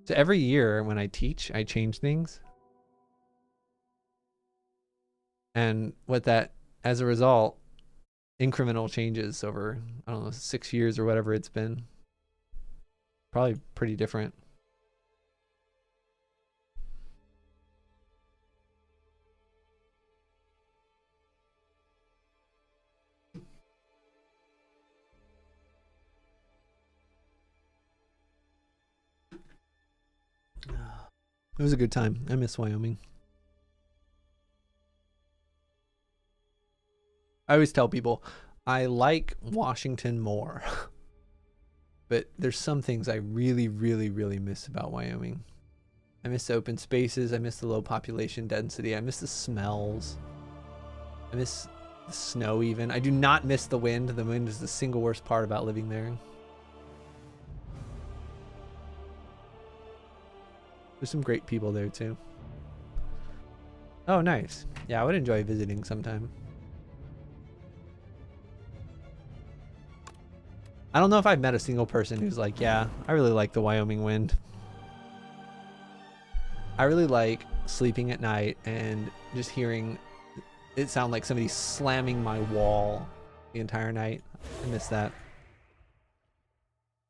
So every year when I teach, I change things. And as a result, incremental changes over, I don't know, 6 years or whatever it's been. Probably pretty different. It was a good time. I miss Wyoming. I always tell people I like Washington more. But there's some things I really, really, really miss about Wyoming. I miss the open spaces. I miss the low population density. I miss the smells. I miss the snow even. I do not miss the wind. The wind is the single worst part about living there. There's some great people there too. Oh, nice. Yeah, I would enjoy visiting sometime. I don't know if I've met a single person who's like, yeah, I really like the Wyoming wind. I really like sleeping at night and just hearing it sound like somebody slamming my wall the entire night. I miss that.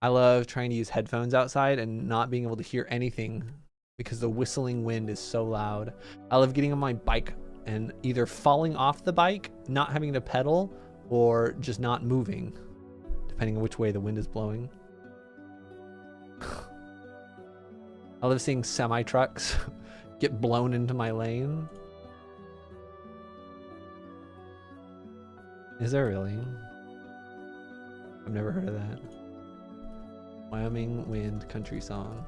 I love trying to use headphones outside and not being able to hear anything because the whistling wind is so loud. I love getting on my bike and either falling off the bike, not having to pedal, or just not moving, depending on which way the wind is blowing. I love seeing semi-trucks get blown into my lane. Is there really? I've never heard of that. Wyoming wind country song.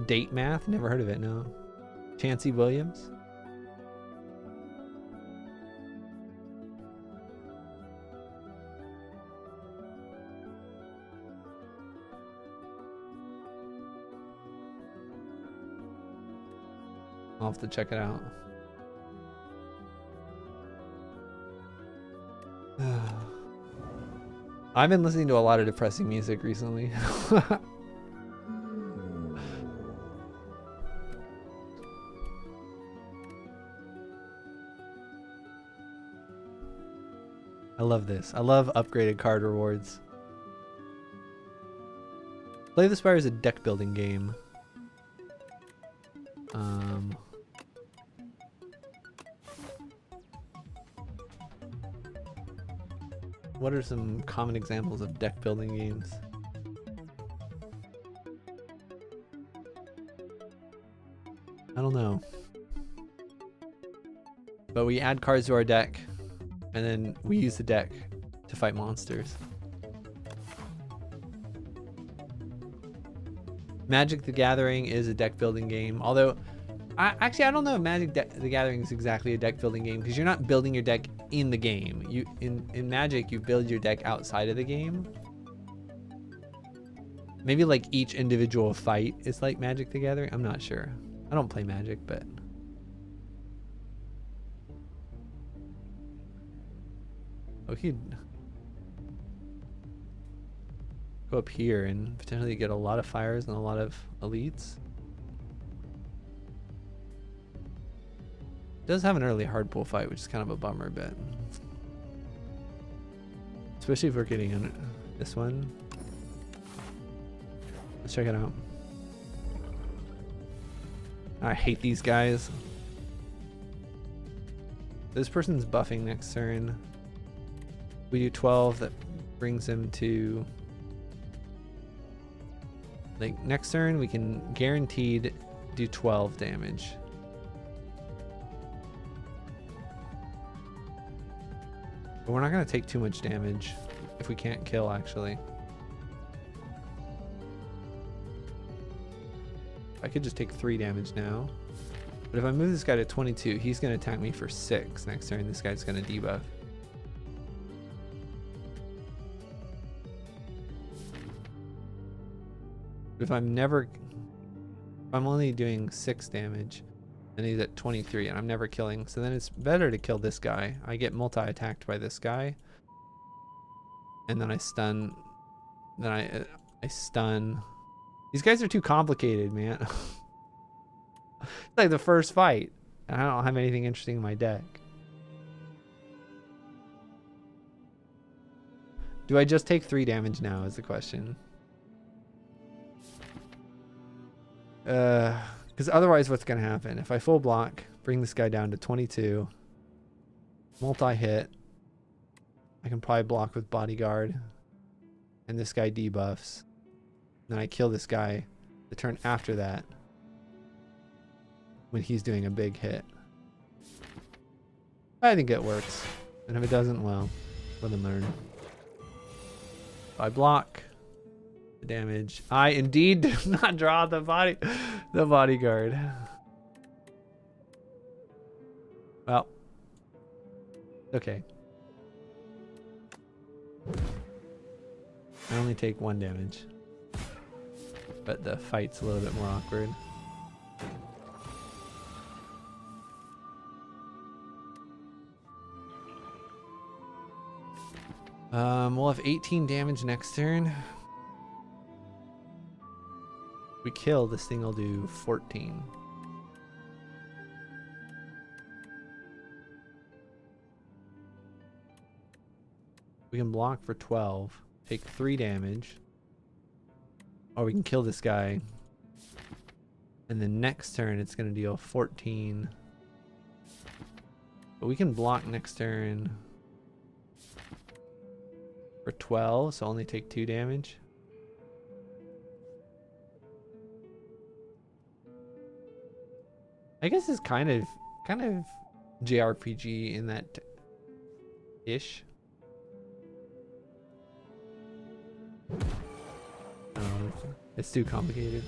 Date math? Never heard of it, no. Chancey Williams? I'll have to check it out. I've been listening to a lot of depressing music recently. I love this. I love upgraded card rewards. Slay the Spire is a deck building game. What are some common examples of deck building games? I don't know. But we add cards to our deck, and then we use the deck to fight monsters. Magic the Gathering is a deck building game, although I don't know if Magic the Gathering is exactly a deck building game because you're not building your deck in the game. In Magic you build your deck outside of the game. Maybe like each individual fight is like Magic the Gathering. I'm not sure. I don't play Magic, but okay. Go up here and potentially get a lot of fires and a lot of elites. It does have an early hard pull fight, which is kind of a bummer, but especially if we're getting in this one. Let's check it out. I hate these guys. This person's buffing next turn. We do 12, that brings him to, like, next turn we can guaranteed do 12 damage. But we're not going to take too much damage if we can't kill, actually. I could just take 3 damage now. But if I move this guy to 22, he's going to attack me for 6 next turn. This guy's going to debuff. But if I'm only doing 6 damage, and he's at 23 and I'm never killing, so then it's better to kill this guy. I get multi-attacked by this guy, and then I stun, then I stun These guys are too complicated, man. It's like the first fight. I don't have anything interesting in my deck. Do I just take 3 damage now is the question. Because otherwise what's going to happen? If I full block, bring this guy down to 22, multi-hit, I can probably block with bodyguard, and this guy debuffs. Then I kill this guy the turn after that when he's doing a big hit. I think it works. And if it doesn't, well, live and learn. I block the damage. I indeed did not draw the bodyguard. Well, okay. I only take 1 damage, but the fight's a little bit more awkward. We'll have 18 damage next turn. We kill, this thing will do 14. We can block for 12, take 3 damage. Or we can kill this guy. And then next turn it's going to deal 14. But we can block next turn for 12, so only take 2 damage. I guess it's kind of JRPG in that ish. Oh, it's too complicated.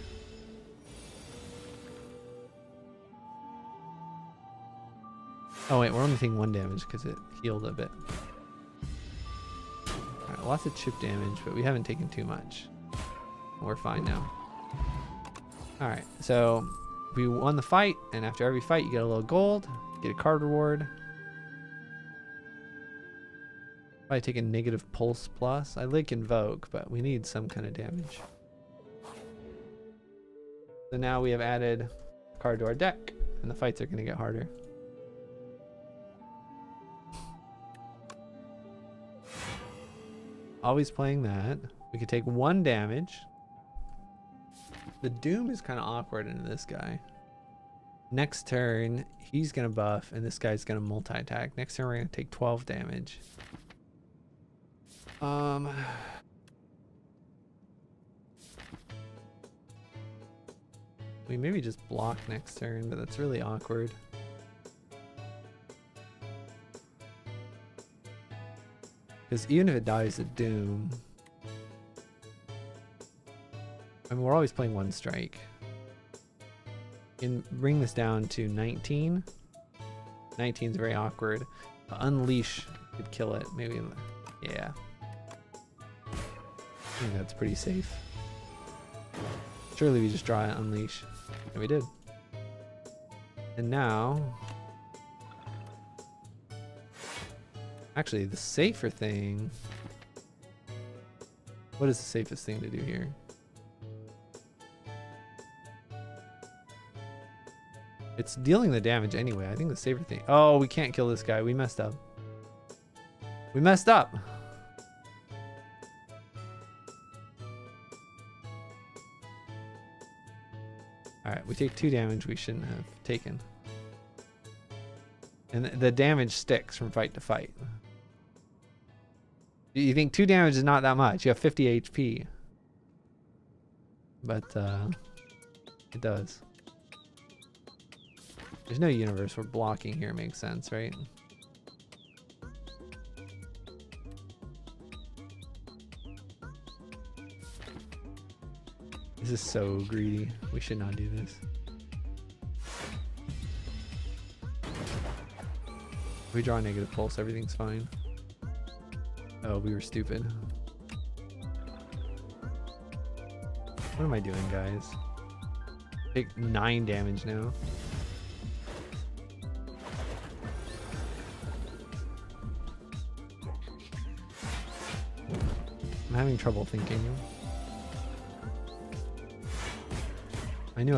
Oh wait, we're only taking 1 damage because it healed a bit. Alright, lots of chip damage, but we haven't taken too much. We're fine now. Alright, so we won the fight, and after every fight you get a little gold, get a card reward. Probably take a negative pulse plus. I like invoke, but we need some kind of damage. So now we have added a card to our deck, and the fights are going to get harder. Always playing that. We could take 1 damage. The Doom is kind of awkward into this guy. Next turn, he's going to buff, and this guy's going to multi-attack. Next turn, we're going to take 12 damage. We maybe just block next turn, but that's really awkward. Because even if it dies at Doom, I mean, we're always playing 1 strike. And bring this down to 19. 19 is very awkward. Unleash could kill it. Maybe, yeah. I think that's pretty safe. Surely we just draw it, unleash. And we did. And now, actually, the safer thing. What is the safest thing to do here? It's dealing the damage anyway. I think the safer thing. Oh, we can't kill this guy. We messed up. We messed up. Alright, we take 2 damage we shouldn't have taken. And the damage sticks from fight to fight. You think 2 damage is not that much. You have 50 HP. But it does. There's no universe where blocking here makes sense, right? This is so greedy. We should not do this. If we draw a negative pulse, everything's fine. Oh, we were stupid. What am I doing, guys? Take 9 damage now. I'm having trouble thinking. I knew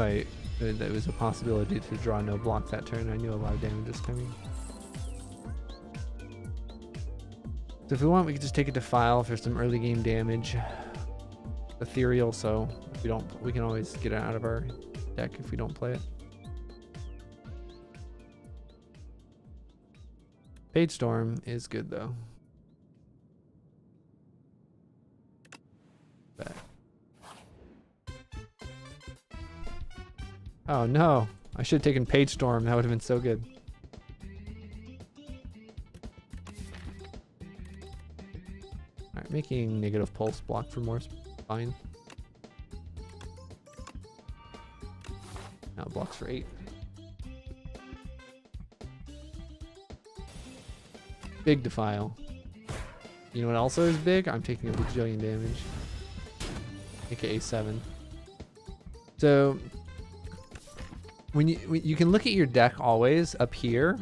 that was a possibility to draw no block that turn. I knew a lot of damage was coming. So if we want, we could just take it to file for some early game damage. Ethereal, so if we don't, we can always get it out of our deck if we don't play it. Page Storm is good though. But... oh no, I should have taken Page Storm. That would have been so good. Alright, making negative pulse block for more is fine. Now it blocks for 8. Big Defile. You know what also is big? I'm taking a bajillion damage. AKA 7. So when you can look at your deck always up here,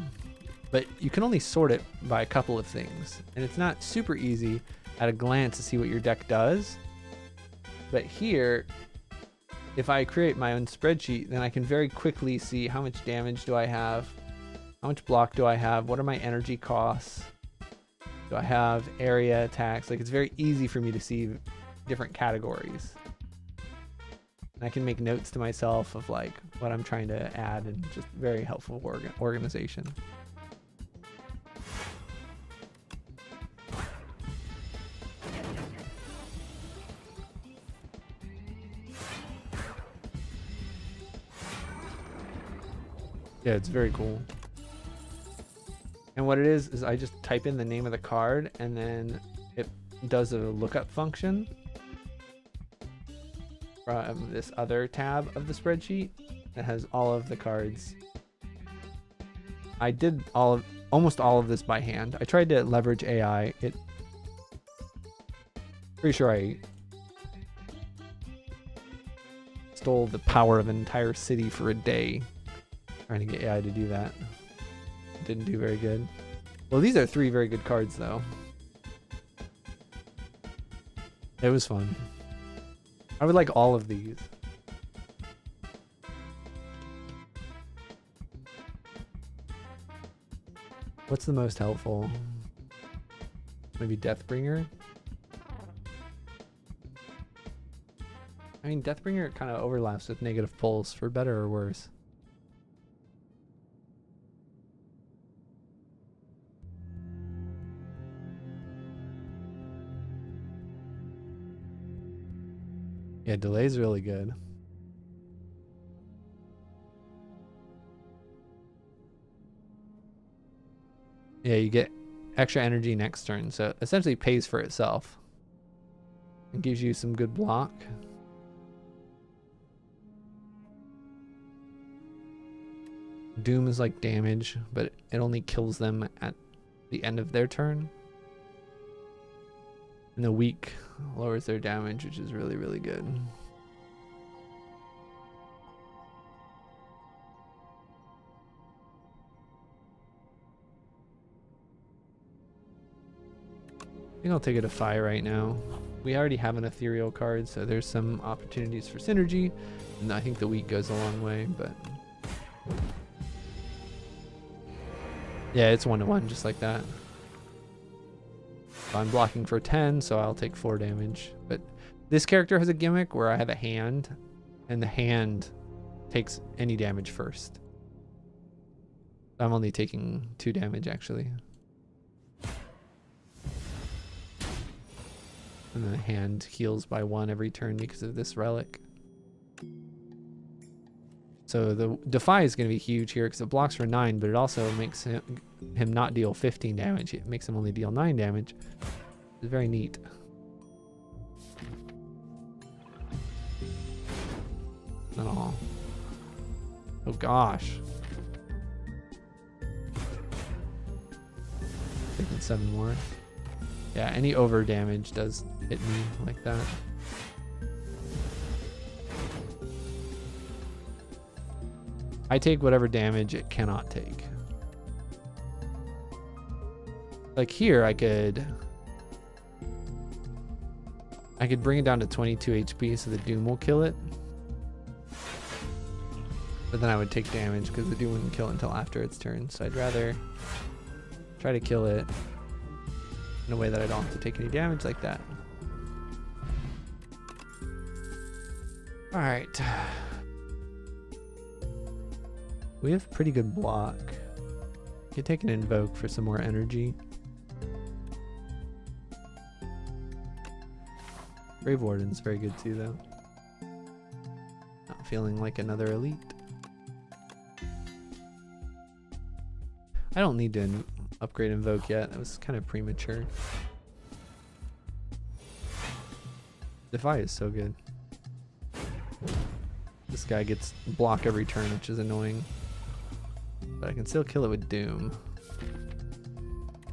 but you can only sort it by a couple of things. And it's not super easy at a glance to see what your deck does. But here, if I create my own spreadsheet, then I can very quickly see how much damage do I have, how much block do I have, what are my energy costs, do I have area attacks. Like, it's very easy for me to see different categories. And I can make notes to myself of like what I'm trying to add, and just very helpful organization. Yeah, it's very cool. And what it is I just type in the name of the card, and then it does a lookup function from this other tab of the spreadsheet that has all of the cards. I did almost all of this by hand. I tried to leverage AI. Pretty sure I stole the power of an entire city for a day trying to get AI to do that. Didn't do very good. Well, these are 3 very good cards though. It was fun. I would like all of these. What's the most helpful? Maybe Deathbringer? I mean, Deathbringer kind of overlaps with Negative Pulse, for better or worse. Yeah, delay's really good. Yeah, you get extra energy next turn, so it essentially pays for itself. It gives you some good block. Doom is like damage, but it only kills them at the end of their turn. And the weak lowers their damage, which is really, really good. I think I'll take it to Fi right now. We already have an ethereal card, so there's some opportunities for synergy. And I think the weak goes a long way, but... yeah, it's 1-to-1, just like that. I'm blocking for 10, so I'll take 4 damage. But this character has a gimmick where I have a hand, and the hand takes any damage first. I'm only taking 2 damage, actually. And then the hand heals by 1 every turn because of this relic. So the Defy is going to be huge here because it blocks for 9, but it also makes him not deal 15 damage. It makes him only deal 9 damage. It's very neat. Not all. Oh gosh. Taking 7 more. Yeah, any over damage does hit me like that. I take whatever damage it cannot take. Like here, I could bring it down to 22 HP so the Doom will kill it. But then I would take damage because the Doom wouldn't kill until after its turn. So I'd rather try to kill it in a way that I don't have to take any damage like that. Alright. We have pretty good block. Could take an Invoke for some more energy. Grave Warden's very good too though. Not feeling like another elite. I don't need to upgrade Invoke yet. That was kind of premature. Defy is so good. This guy gets block every turn, which is annoying. But I can still kill it with Doom.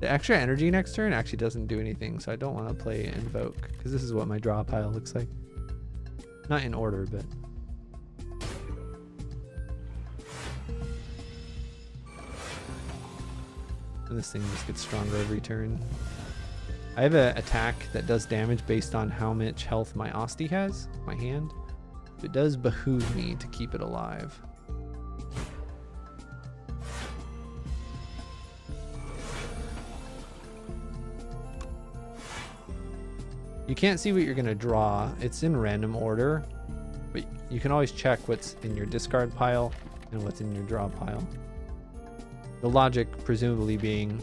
The extra energy next turn actually doesn't do anything, so I don't want to play Invoke, because this is what my draw pile looks like. Not in order, but... And this thing just gets stronger every turn. I have an attack that does damage based on how much health my Osti has, my hand. It does behoove me to keep it alive. You can't see what you're going to draw. It's in random order, but you can always check what's in your discard pile and what's in your draw pile. The logic presumably being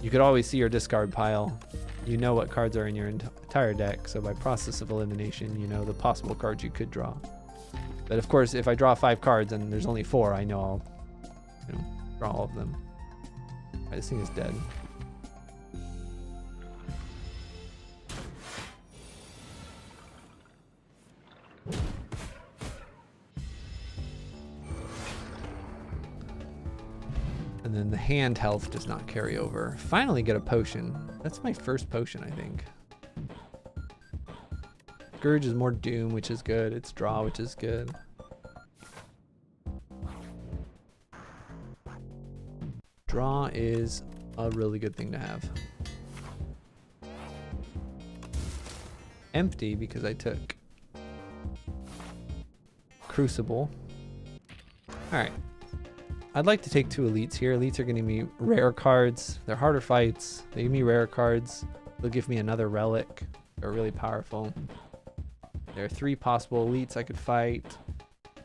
you could always see your discard pile. You know what cards are in your entire deck, so by process of elimination, you know the possible cards you could draw. But of course, if I draw 5 cards and there's only 4, I know I'll draw all of them. Right, this thing is dead. And then the hand health does not carry over. Finally get a potion. That's my first potion, I think. Scourge is more Doom, which is good. It's draw, which is good. Draw is a really good thing to have. Empty because I took Crucible. Alright. I'd like to take 2 elites here. Elites are going to give me rare cards. They're harder fights. They give me rare cards. They'll give me another relic. They're really powerful. There are 3 possible elites I could fight.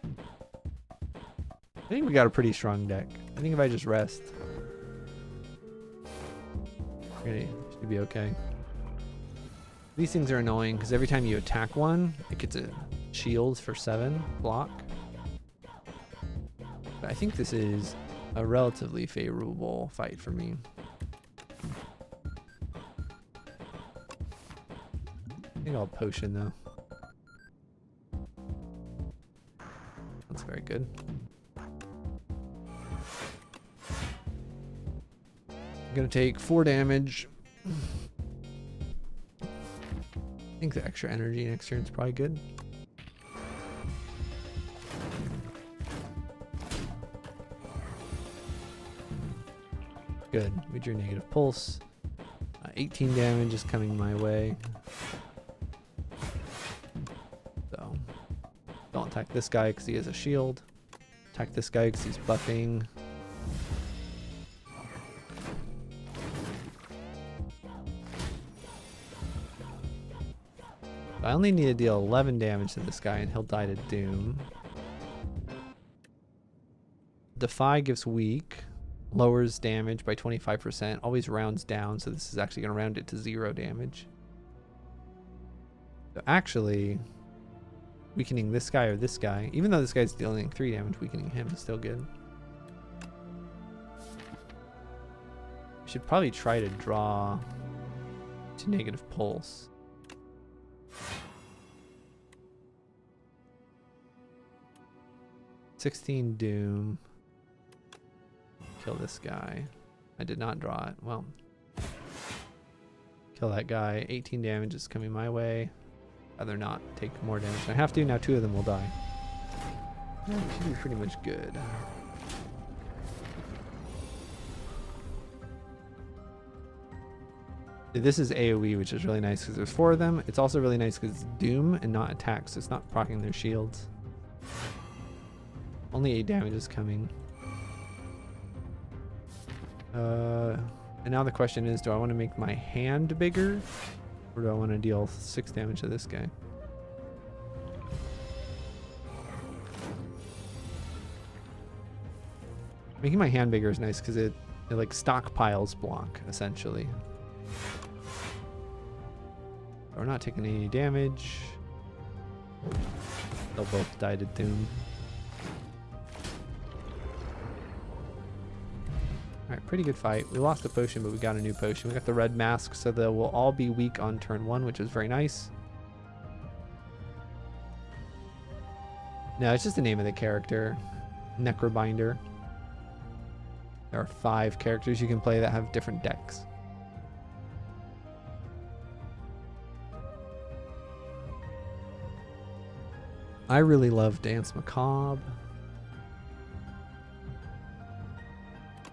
I think we got a pretty strong deck. I think if I just rest, it should be okay. These things are annoying because every time you attack one, it gets a shield for 7 block. But I think this is a relatively favorable fight for me. I think I'll potion though. That's very good. I'm gonna take 4 damage. I think the extra energy next turn is probably good. Good. We drew negative pulse. 18 damage is coming my way. So, don't attack this guy because he has a shield. Attack this guy because he's buffing. I only need to deal 11 damage to this guy and he'll die to Doom. Defy gives weak. Lowers damage by 25%. Always rounds down, so this is actually going to round it to 0 damage. So actually, weakening this guy or this guy, even though this guy's dealing 3 damage, weakening him is still good. We should probably try to draw to negative pulse. $16 Doom. Kill this guy. I did not draw it. Well, kill that guy. 18 damage is coming my way. Rather not take more damage. I have to. Now 2 of them will die. That should be pretty much good. This is AoE, which is really nice because there's 4 of them. It's also really nice because it's Doom and not attack, so it's not proccing their shields. Only 8 damage is coming. And now the question is, do I want to make my hand bigger? Or do I want to deal 6 damage to this guy? Making my hand bigger is nice because it like stockpiles block, essentially. We're not taking any damage. They'll both die to Doom. Alright, pretty good fight. We lost a potion, but we got a new potion. We got the red mask, so they will all be weak on turn 1, which is very nice. No, it's just the name of the character. Necrobinder. There are 5 characters you can play that have different decks. I really love Dance Macabre.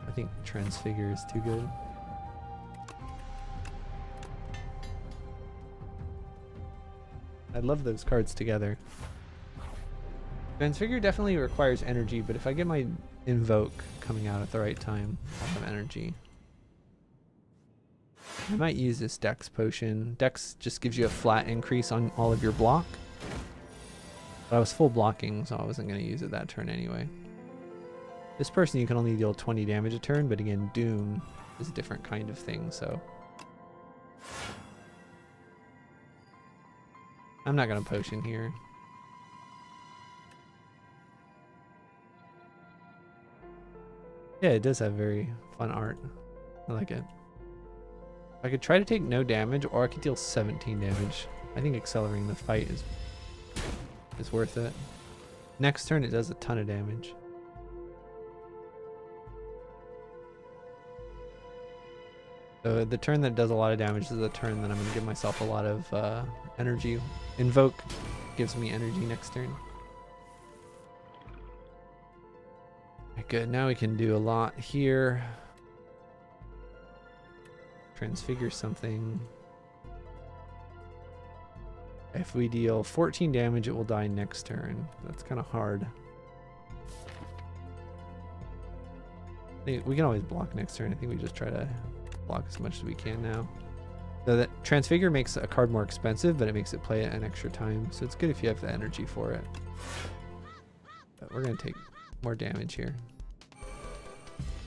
I think Transfigure is too good. I love those cards together. Transfigure definitely requires energy, but if I get my Invoke coming out at the right time, I'll have energy. I might use this Dex potion. Dex just gives you a flat increase on all of your block. But I was full blocking, so I wasn't going to use it that turn anyway. This person, you can only deal 20 damage a turn, but again, Doom is a different kind of thing, so. I'm not going to potion here. Yeah, it does have very fun art. I like it. I could try to take no damage, or I could deal 17 damage. I think accelerating the fight is worth it. Next turn, it does a ton of damage. So the turn that does a lot of damage is the turn that I'm going to give myself a lot of energy. Invoke gives me energy next turn. Good, now we can do a lot here. Transfigure something. If we deal 14 damage, it will die next turn. That's kind of hard. We can always block next turn. I think we just try to block as much as we can now. So that Transfigure makes a card more expensive, but it makes it play it an extra time. So it's good if you have the energy for it. But we're going to take more damage here.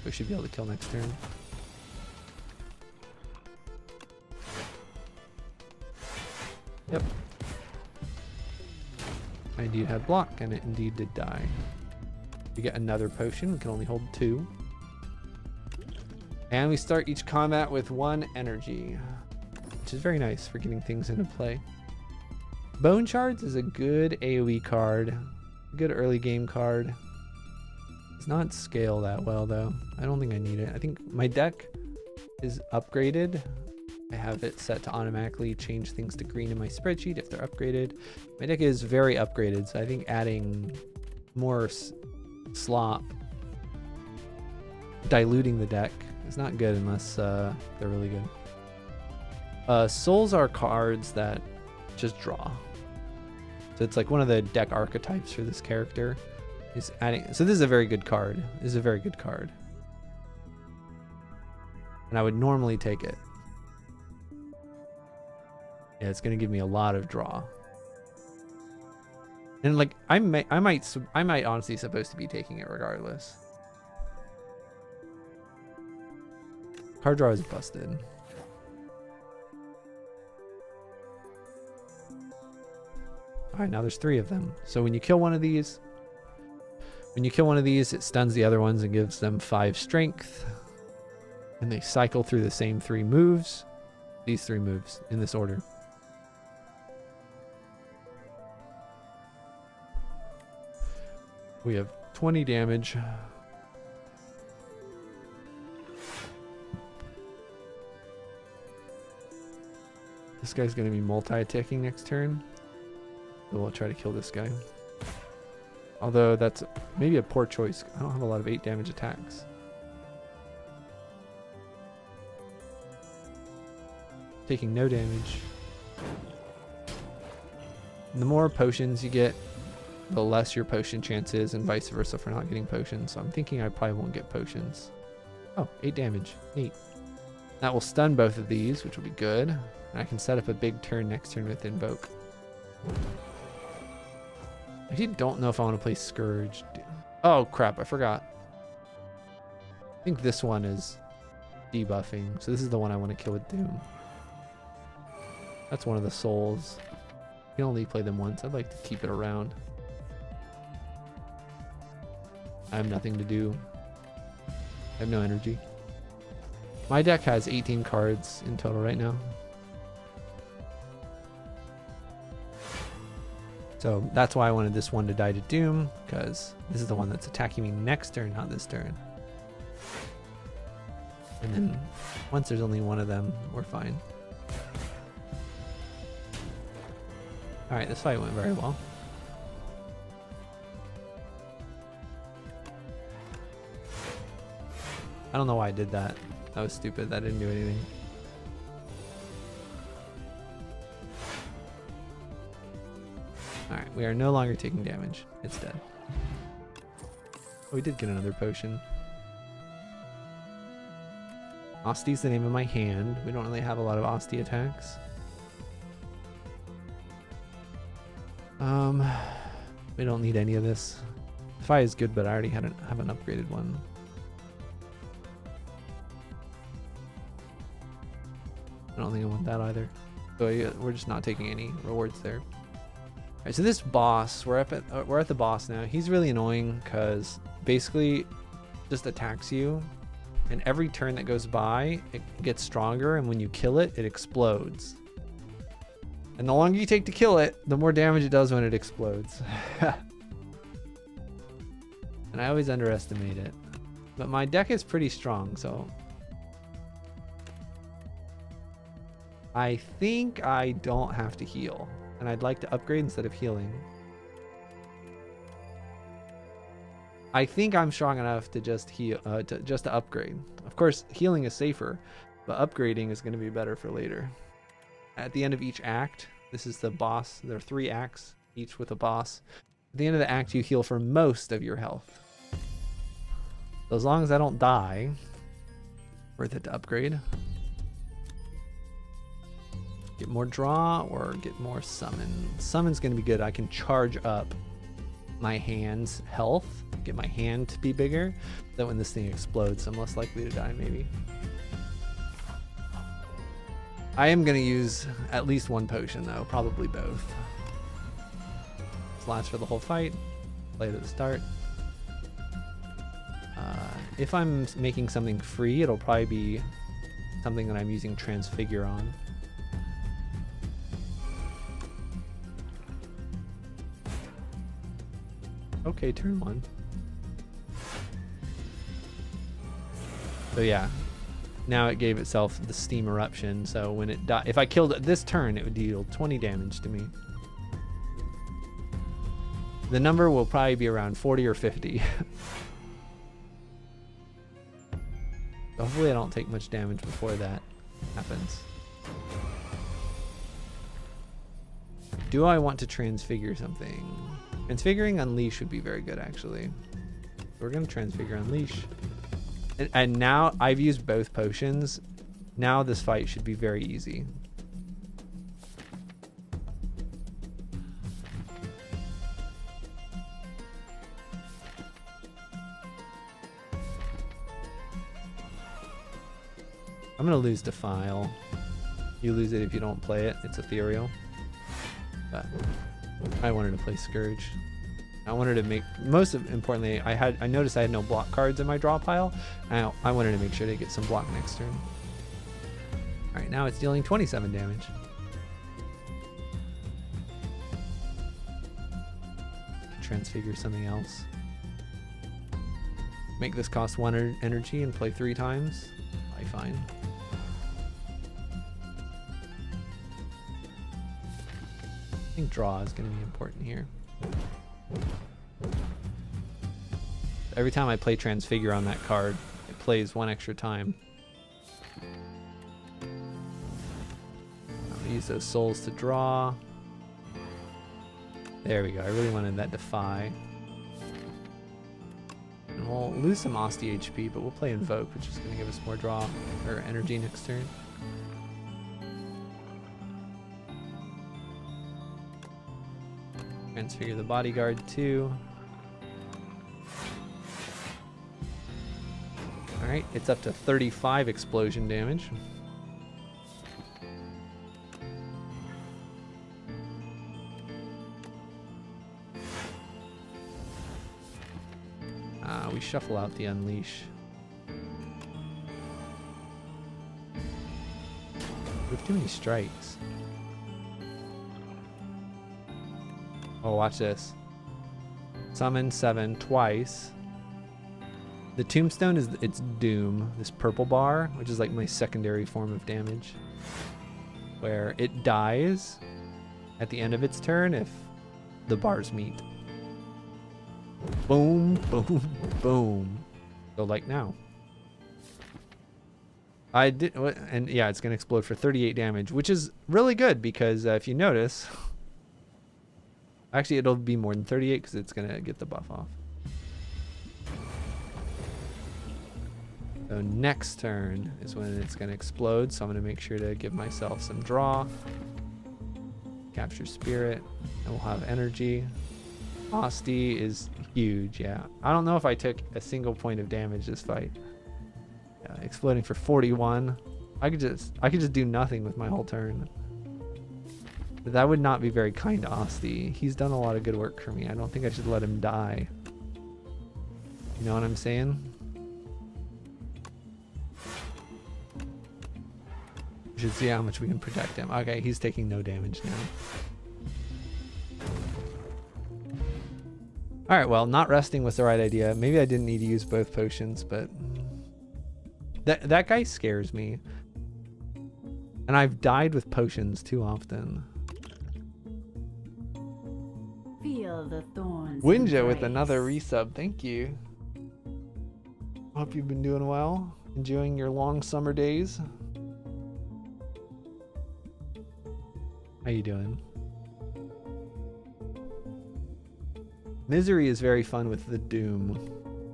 We should be able to kill next turn. Yep. I indeed had block, and it indeed did die. We get another potion. We can only hold 2. And we start each combat with 1 energy, which is very nice for getting things into play. Bone Shards is a good AoE card, a good early game card. It's not scale that well though. I don't think I need it. I think my deck is upgraded. I have it set to automatically change things to green in my spreadsheet if they're upgraded. My deck is very upgraded, so I think adding more slop, diluting the deck is not good unless they're really good. Souls are cards that just draw. So it's like one of the deck archetypes for this character. Is adding, so this is a very good card. This is a very good card. And I would normally take it. Yeah, it's gonna give me a lot of draw. And like I might honestly supposed to be taking it regardless. Card draw is busted. Alright, now there's 3 of them. So when you kill one of these, it stuns the other ones and gives them 5 strength. And they cycle through the same 3 moves. These 3 moves in this order. We have 20 damage. This guy's going to be multi-attacking next turn. So we'll try to kill this guy. Although that's maybe a poor choice. I don't have a lot of 8 damage attacks. Taking no damage. And the more potions you get, the less your potion chance is, and vice versa for not getting potions. So I'm thinking I probably won't get potions. Oh, 8 damage. Neat. That will stun both of these, which will be good. And I can set up a big turn next turn with Invoke. I actually don't know if I want to play Scourge. Oh, crap. I forgot. I think this one is debuffing. So this is the one I want to kill with Doom. That's one of the souls. You can only play them once. I'd like to keep it around. I have nothing to do. I have no energy. My deck has 18 cards in total right now. So that's why I wanted this one to die to Doom, because this is the one that's attacking me next turn, not this turn. And then once there's only one of them, we're fine. Alright, this fight went very well. I don't know why I did that. That was stupid. That didn't do anything. Alright, we are no longer taking damage. It's dead. Oh, we did get another potion. Osti's the name of my hand. We don't really have a lot of Osti attacks. We don't need any of this. Fi is good, but I already have an upgraded one. I don't think I want that either. So yeah, we're just not taking any rewards there. Alright, so this boss, we're at the boss now. He's really annoying because basically just attacks you, and every turn that goes by, it gets stronger, and when you kill it, it explodes. And the longer you take to kill it, the more damage it does when it explodes. And I always underestimate it. But my deck is pretty strong, so I think I don't have to heal. And I'd like to upgrade instead of healing. I think I'm strong enough to just heal, just to upgrade. Of course, healing is safer, but upgrading is going to be better for later. At the end of each act, this is the boss. There are 3 acts, each with a boss. At the end of the act, you heal for most of your health. So as long as I don't die, worth it to upgrade. Get more draw or get more summon. Summon's going to be good. I can charge up my hand's health, get my hand to be bigger, so that when this thing explodes, I'm less likely to die maybe. I am going to use at least one potion though, probably both. This lasts for the whole fight. Play it at the start. If I'm making something free, it'll probably be something that I'm using Transfigure on. Okay, turn 1. So yeah, now it gave itself the steam eruption. So when it died, if I killed it this turn, it would deal 20 damage to me. The number will probably be around 40 or 50. Hopefully I don't take much damage before that happens. Do I want to transfigure something? Transfiguring Unleash would be very good, actually. We're going to transfigure Unleash. And now I've used both potions. Now this fight should be very easy. I'm going to lose Defile. You lose it if you don't play it. It's ethereal. But I wanted to play Scourge. I wanted to make, most importantly, I noticed I had no block cards in my draw pile. I wanted to make sure to get some block next turn. Alright, now it's dealing 27 damage. Transfigure something else. Make this cost 1 energy and play 3 times. Probably fine. I think draw is going to be important here. Every time I play Transfigure on that card, it plays 1 extra time. I'll use those souls to draw. There we go. I really wanted that Defy. And we'll lose some Osti HP, but we'll play Invoke, which is going to give us more draw or energy next turn. Transfigure the Bodyguard too. Alright, it's up to 35 explosion damage. We shuffle out the Unleash. We have too many strikes. Oh, watch this. Summon 7 twice. The Tombstone is its Doom, this purple bar, which is like my secondary form of damage, where it dies at the end of its turn if the bars meet. Boom, boom, boom. So like now. I did, and yeah, it's gonna explode for 38 damage, which is really good because if you notice, actually it'll be more than 38 because it's gonna get the buff off. So next turn is when it's gonna explode. So I'm gonna make sure to give myself some draw. Capture Spirit, and we'll have energy. Osti is huge, yeah. I don't know if I took a single point of damage this fight. Yeah, exploding for 41. I could just do nothing with my whole turn. But that would not be very kind to Osti. He's done a lot of good work for me. I don't think I should let him die. You know what I'm saying? We should see how much we can protect him. Okay, he's taking no damage now. Alright, well, not resting was the right idea. Maybe I didn't need to use both potions, but that guy scares me. And I've died with potions too often. Feel the thorns. Winja with another resub. Thank you. Hope you've been doing well. Enjoying your long summer days. How you doing? Misery is very fun with the Doom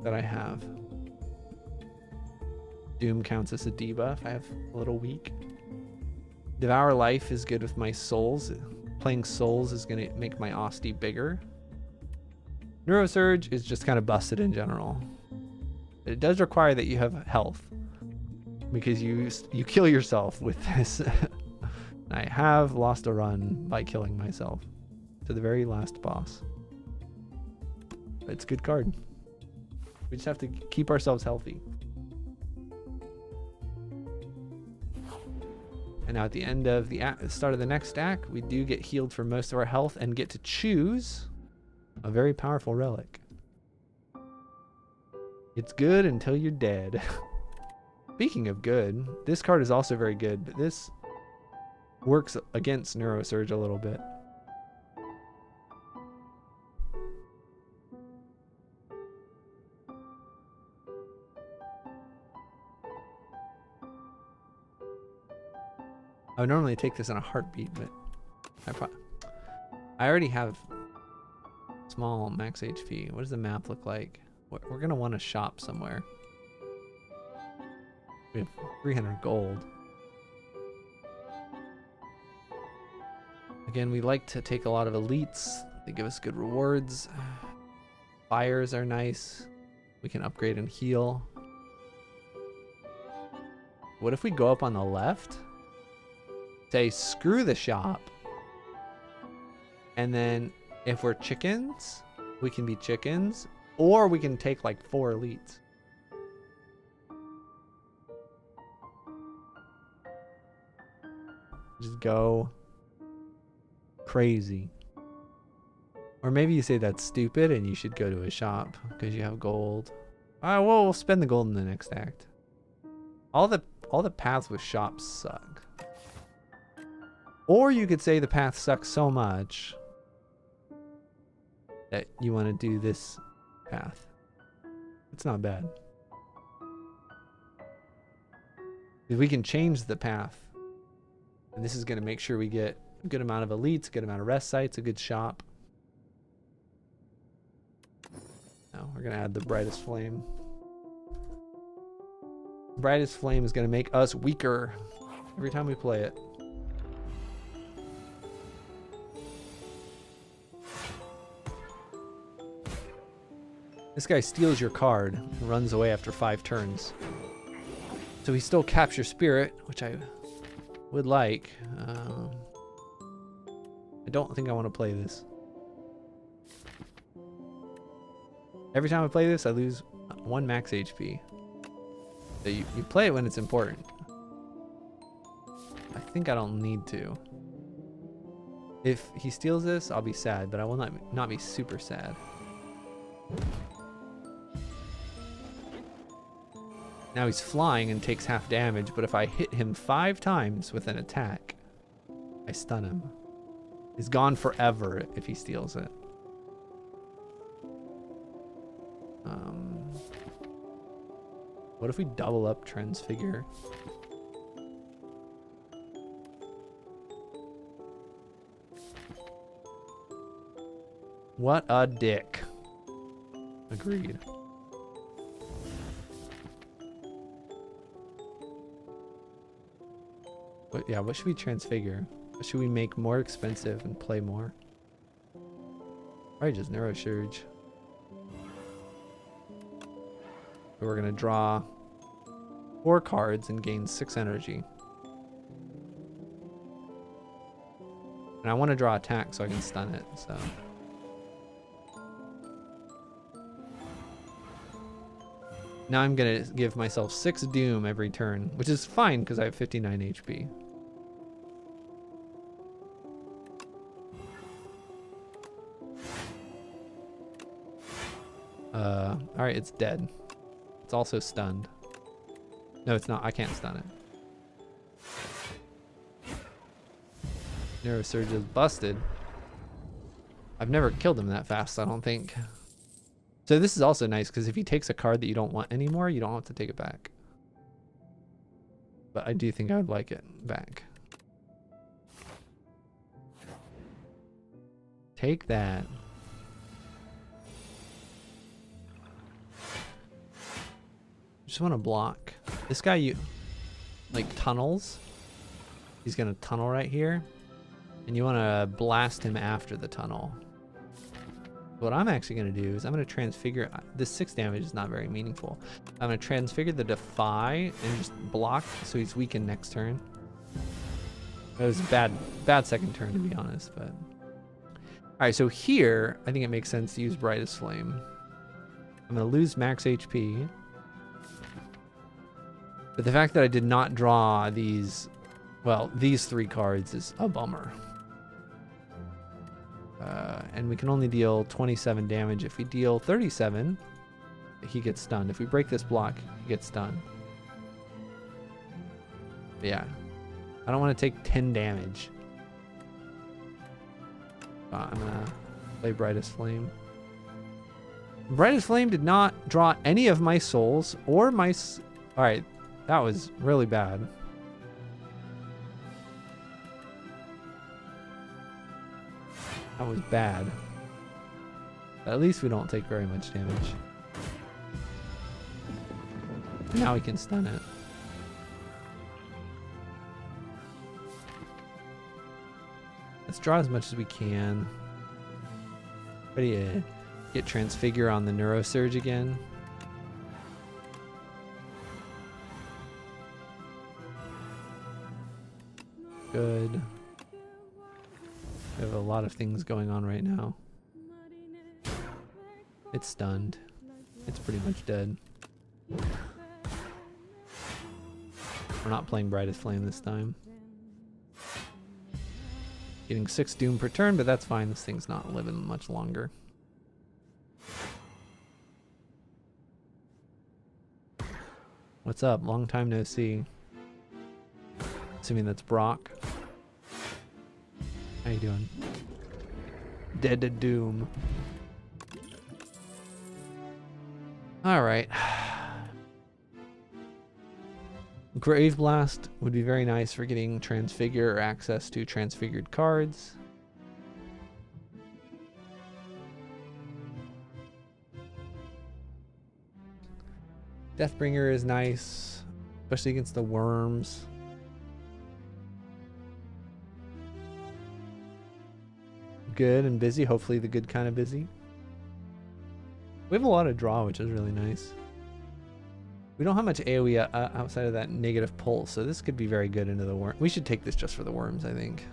that I have. Doom counts as a debuff. I have a little weak. Devour Life is good with my souls. Playing souls is going to make my Osti bigger. Neurosurge is just kind of busted in general. It does require that you have health, because you kill yourself with this. I have lost a run by killing myself to the very last boss. But it's a good card. We just have to keep ourselves healthy. And now at the end of the start of the next stack, we do get healed for most of our health and get to choose a very powerful relic. It's good until you're dead. Speaking of good, this card is also very good, but this works against Neurosurge a little bit. I would normally take this in a heartbeat, but I already have small max HP. What does the map look like? We're gonna want to shop somewhere. We have 300 gold. Again, we like to take a lot of elites. They give us good rewards. Fires are nice. We can upgrade and heal. What if we go up on the left? Say, screw the shop. And then if we're chickens, we can be chickens. Or we can take like 4 elites. Just go crazy. Or maybe you say that's stupid and you should go to a shop because you have gold. Well, we'll spend the gold in the next act. All the paths with shops suck. Or you could say the path sucks so much that you want to do this path. It's not bad. We can change the path. And this is going to make sure we get a good amount of elites, a good amount of rest sites, a good shop. No, we're gonna add the brightest flame. Brightest flame is gonna make us weaker every time we play it. This guy steals your card and runs away after 5 turns. So he still captures spirit, which I would like. I don't think I want to play this. Every time I play this, I lose 1 max HP. So you play it when it's important. I think I don't need to. If he steals this, I'll be sad, but I will not be super sad. Now he's flying and takes half damage, but if I hit him 5 times with an attack, I stun him. He's gone forever if he steals it. What if we double up Transfigure? What a dick. Agreed. But yeah, what should we transfigure? What should we make more expensive and play more? Probably just Neurosurge. We're gonna draw 4 cards and gain 6 energy. And I want to draw attack so I can stun it, so. Now I'm gonna give myself 6 doom every turn, which is fine because I have 59 HP. Alright, it's dead. It's also stunned. No, it's not. I can't stun it. Neurosurge is busted. I've never killed him that fast, I don't think. So this is also nice because if he takes a card that you don't want anymore, you don't have to take it back. But I do think I would like it back. Take that. Just want to block. This guy, like tunnels. He's gonna tunnel right here. And you want to blast him after the tunnel. What I'm actually going to do is I'm going to transfigure. This 6 damage is not very meaningful. I'm going to transfigure the Defy and just block so he's weakened next turn. It was a bad second turn, to be honest. But alright, so here I think it makes sense to use Brightest Flame. I'm going to lose max HP. But the fact that I did not draw these 3 cards is a bummer. And we can only deal 27 damage. If we deal 37, he gets stunned. If we break this block, he gets stunned. But yeah, I don't want to take 10 damage. I'm gonna play Brightest Flame. Brightest Flame did not draw any of my souls or my... Alright, that was really bad. That was bad. But at least we don't take very much damage. Now we can stun it. Let's draw as much as we can. Ready to get Transfigure on the Neurosurge again. Good. We have a lot of things going on right now. It's stunned. It's pretty much dead. We're not playing Brightest Flame this time. Getting 6 doom per turn, but that's fine. This thing's not living much longer. What's up? Long time no see. Assuming that's Brock. How you doing? Dead to Doom. Alright. Grave Blast would be very nice for getting Transfigure or access to transfigured cards. Deathbringer is nice, especially against the worms. Good and busy, hopefully the good kind of busy. We have a lot of draw, which is really nice. We don't have much AoE outside of that negative pulse, so this could be very good into the worm. We should take this just for the worms, I think.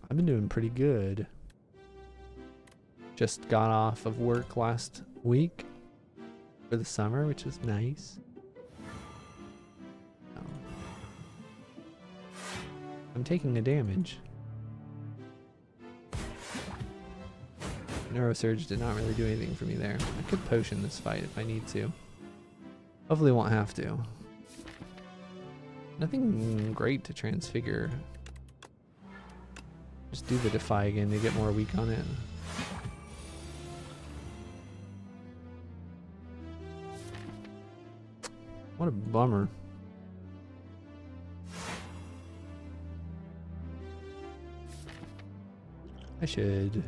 I've been doing pretty good. Just got off of work last week for the summer, which is nice. I'm taking a damage. Neurosurge did not really do anything for me there. I could potion this fight if I need to. Hopefully won't have to. Nothing great to transfigure. Just do the defy again to get more weak on it. What a bummer. I should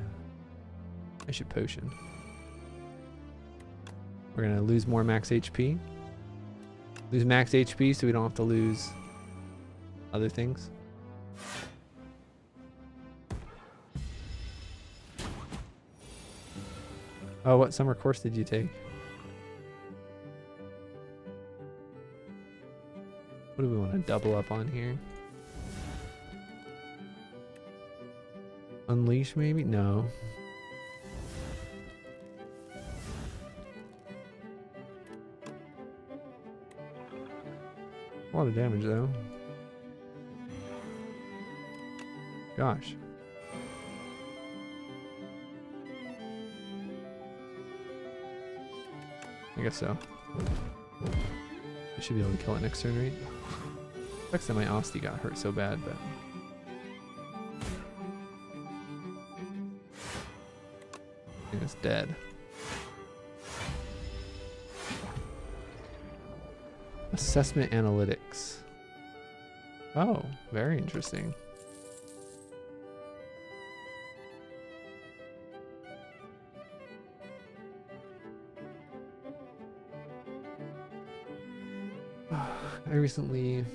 potion. We're gonna lose more max HP. Lose max HP so we don't have to lose other things. Oh, what summer course did you take? What do we want to double up on here? Unleash maybe? No. A lot of damage though. Gosh. I guess so. I should be able to kill it next turn, right? Sucks that my Osti got hurt so bad, but I think it's dead. Assessment analytics. Oh, very interesting. I recently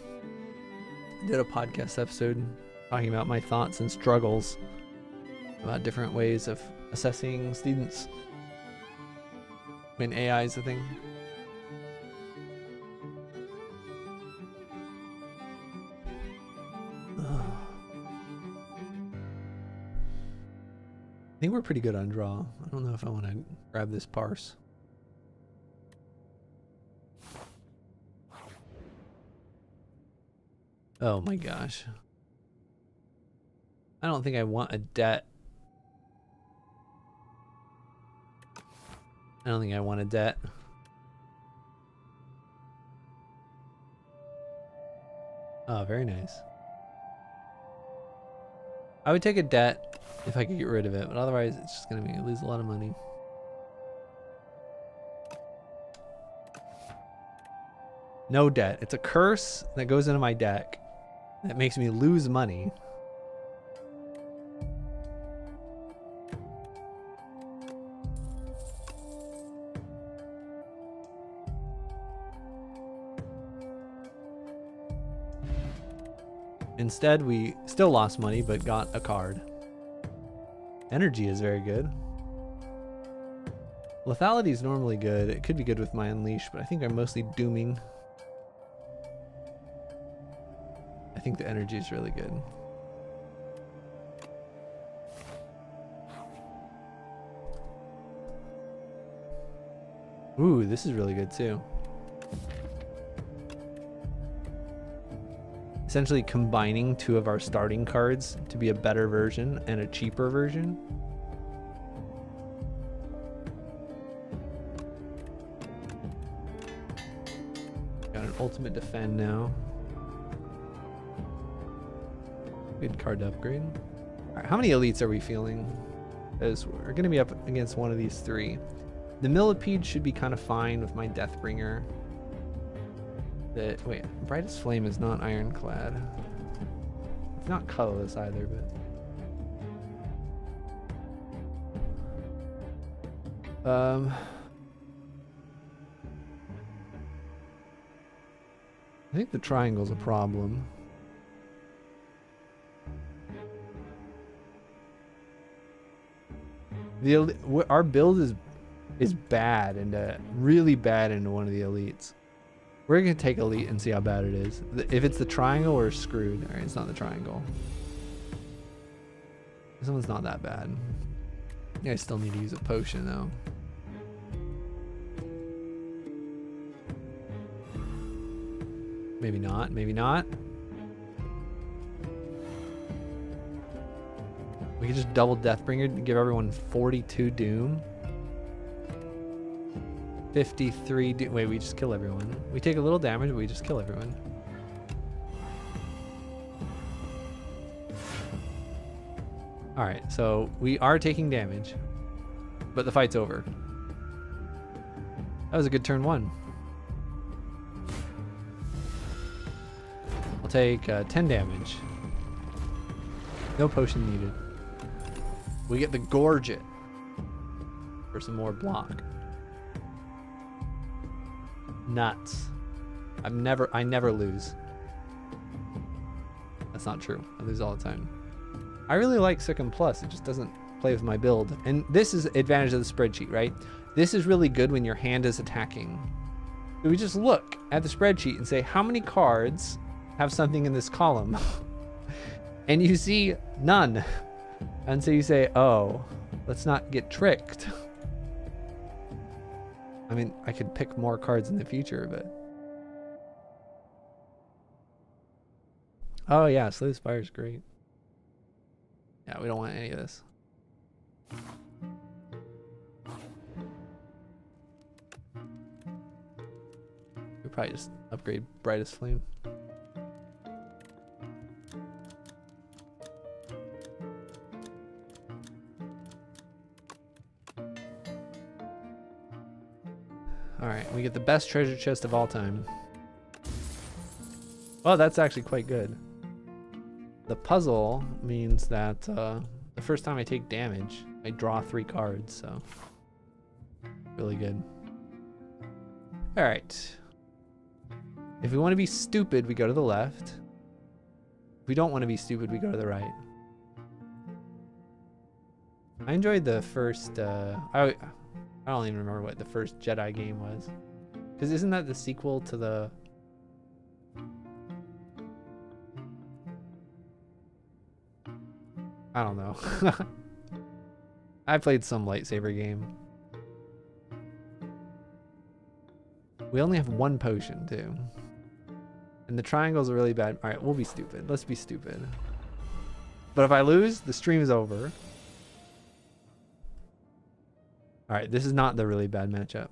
did a podcast episode talking about my thoughts and struggles about different ways of assessing students when AI is a thing. I think we're pretty good on draw. I don't know if I want to grab this parse. Oh my gosh. I don't think I want a debt. I don't think I want a debt. Oh, very nice. I would take a debt if I could get rid of it, but otherwise it's just gonna make me lose a lot of money. No debt. It's a curse that goes into my deck that makes me lose money. Instead, we still lost money, but got a card. Energy is very good. Lethality is normally good. It could be good with my Unleash, but I think I'm mostly dooming. I think the energy is really good. Ooh, this is really good too. Essentially combining two of our starting cards to be a better version and a cheaper version. Got an ultimate defend now. Good card to upgrade. All right, how many elites are we feeling? Because we're going to be up against one of these three. The Millipede should be kind of fine with my Deathbringer. Wait, Brightest Flame is not ironclad. It's not colorless either, but I think the triangle's a problem. Our build is bad and really bad into one of the elites. We're gonna take elite and see how bad it is. If it's the triangle, we're screwed. All right, it's not the triangle. This one's not that bad. Yeah, I still need to use a potion though. Maybe not. Maybe not. We could just double Deathbringer and give everyone 42 Doom. 53 Doom. Wait, we just kill everyone. We take a little damage, but we just kill everyone. Alright, so we are taking damage, but the fight's over. That was a good turn 1. We'll take 10 damage. No potion needed. We get the Gorget for some more block. Nuts. I never lose. That's not true. I lose all the time. I really like Second Plus. It just doesn't play with my build. And this is advantage of the spreadsheet, right? This is really good when your hand is attacking. So we just look at the spreadsheet and say, how many cards have something in this column? And you see none. And so you say, oh, let's not get tricked. I mean, I could pick more cards in the future, but... Oh yeah, Slay the Spire is great. Yeah, we don't want any of this. We probably just upgrade Brightest Flame. Alright, we get the best treasure chest of all time. Well, that's actually quite good. The puzzle means that the first time I take damage, I draw 3 cards, so really good. Alright. If we want to be stupid, we go to the left. If we don't want to be stupid, we go to the right. I enjoyed the first... I don't even remember what the first Jedi game was. Because isn't that the sequel to the... I don't know. I played some lightsaber game. We only have 1 potion too. And the triangles are really bad. Alright, we'll be stupid. Let's be stupid. But if I lose, the stream is over. Alright, this is not the really bad matchup.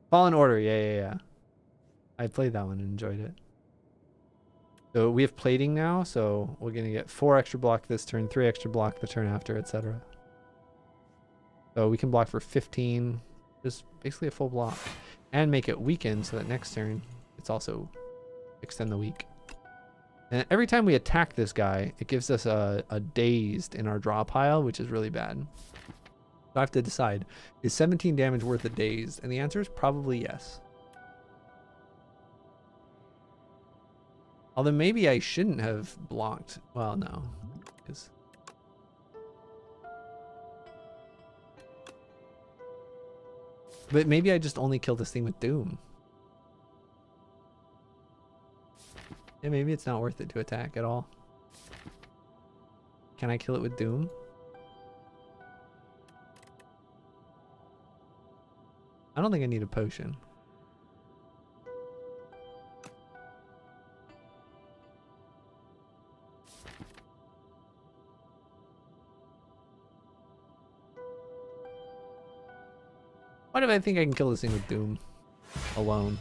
Fallen Order, yeah. I played that one and enjoyed it. So we have plating now, so we're going to get 4 extra block this turn, 3 extra block the turn after, etc. So we can block for 15, just basically a full block. And make it weaken so that next turn it's also extend the weak. And every time we attack this guy, it gives us a dazed in our draw pile, which is really bad. So I have to decide, is 17 damage worth a dazed? And the answer is probably yes. Although maybe I shouldn't have blocked. Well, no. But maybe I just only kill this thing with Doom. Yeah, maybe it's not worth it to attack at all. Can I kill it with Doom? I don't think I need a potion. What if I think I can kill this thing with Doom alone?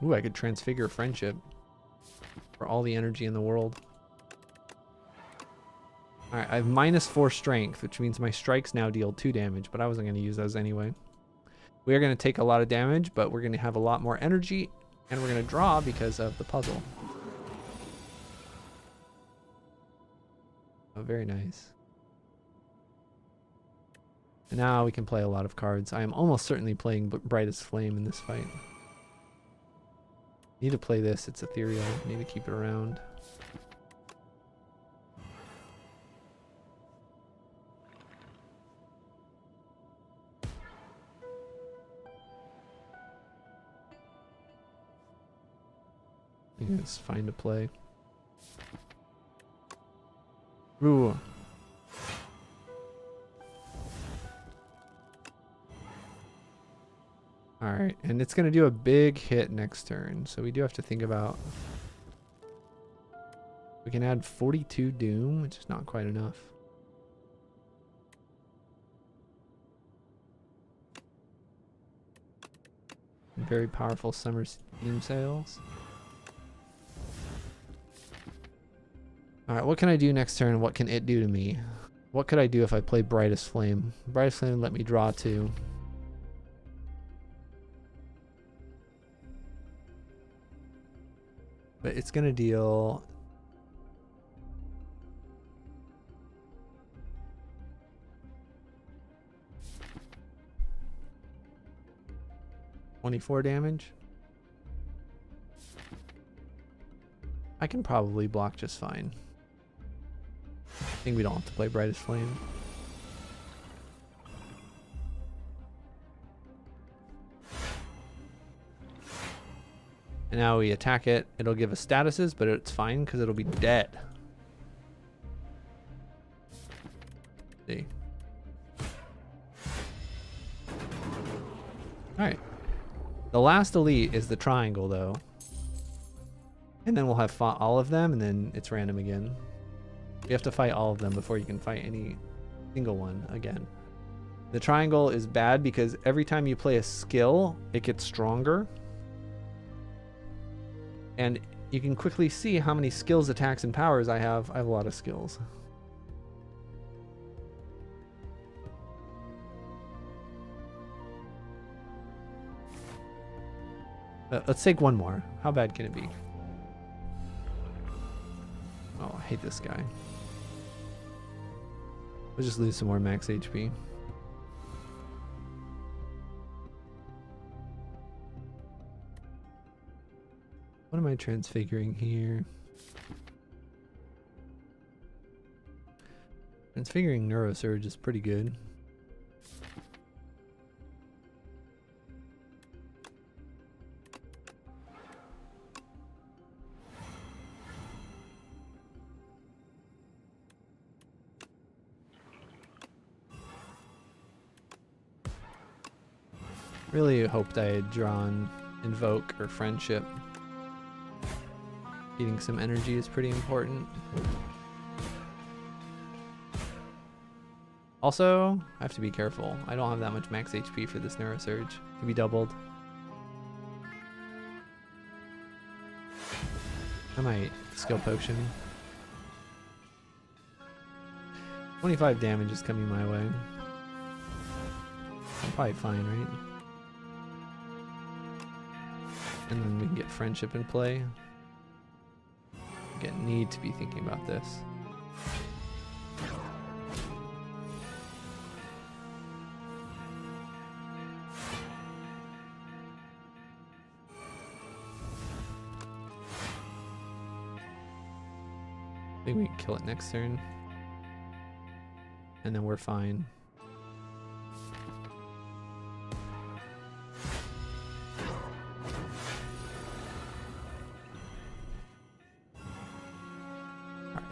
Ooh, I could transfigure friendship for all the energy in the world. Alright, I have -4 strength, which means my strikes now deal 2 damage, but I wasn't going to use those anyway. We are going to take a lot of damage, but we're going to have a lot more energy, and we're going to draw because of the puzzle. Oh, very nice. And now we can play a lot of cards. I am almost certainly playing Brightest Flame in this fight. Need to play this. It's ethereal. Need to keep it around. I think it's fine to play. Ooh. Alright, and it's going to do a big hit next turn, so we do have to think about... We can add 42 Doom, which is not quite enough. Very powerful Summer Steam Sales. Alright, what can I do next turn? What can it do to me? What could I do if I play Brightest Flame? Brightest Flame let me draw 2. But it's going to deal... $24 damage. I can probably block just fine. I think we don't have to play Brightest Flame. And now we attack it. It'll give us statuses, but it's fine because it'll be dead. See. Alright. The last elite is the triangle, though. And then we'll have fought all of them, and then it's random again. You have to fight all of them before you can fight any single one again. The triangle is bad because every time you play a skill, it gets stronger. And you can quickly see how many skills, attacks, and powers I have. I have a lot of skills. Let's take one more. How bad can it be? Oh, I hate this guy. We'll just lose some more max HP. What am I transfiguring here? Transfiguring Neurosurge is pretty good. Really hoped I had drawn Invoke or Friendship. Getting some energy is pretty important. Also, I have to be careful. I don't have that much max HP for this Neurosurge to be doubled. I might skill potion. 25 damage is coming my way. I'm probably fine, right? And then we can get Friendship in play. Again, need to be thinking about this. I think we can kill it next turn. And then we're fine.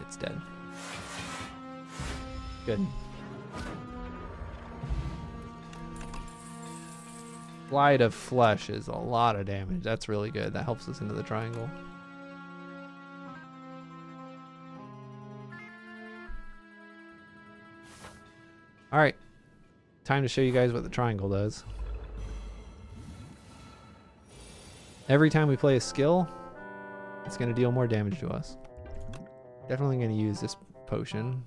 It's dead. Good. Light of Flesh is a lot of damage. That's really good. That helps us into the triangle. Alright. Time to show you guys what the triangle does. Every time we play a skill, it's going to deal more damage to us. Definitely going to use this potion.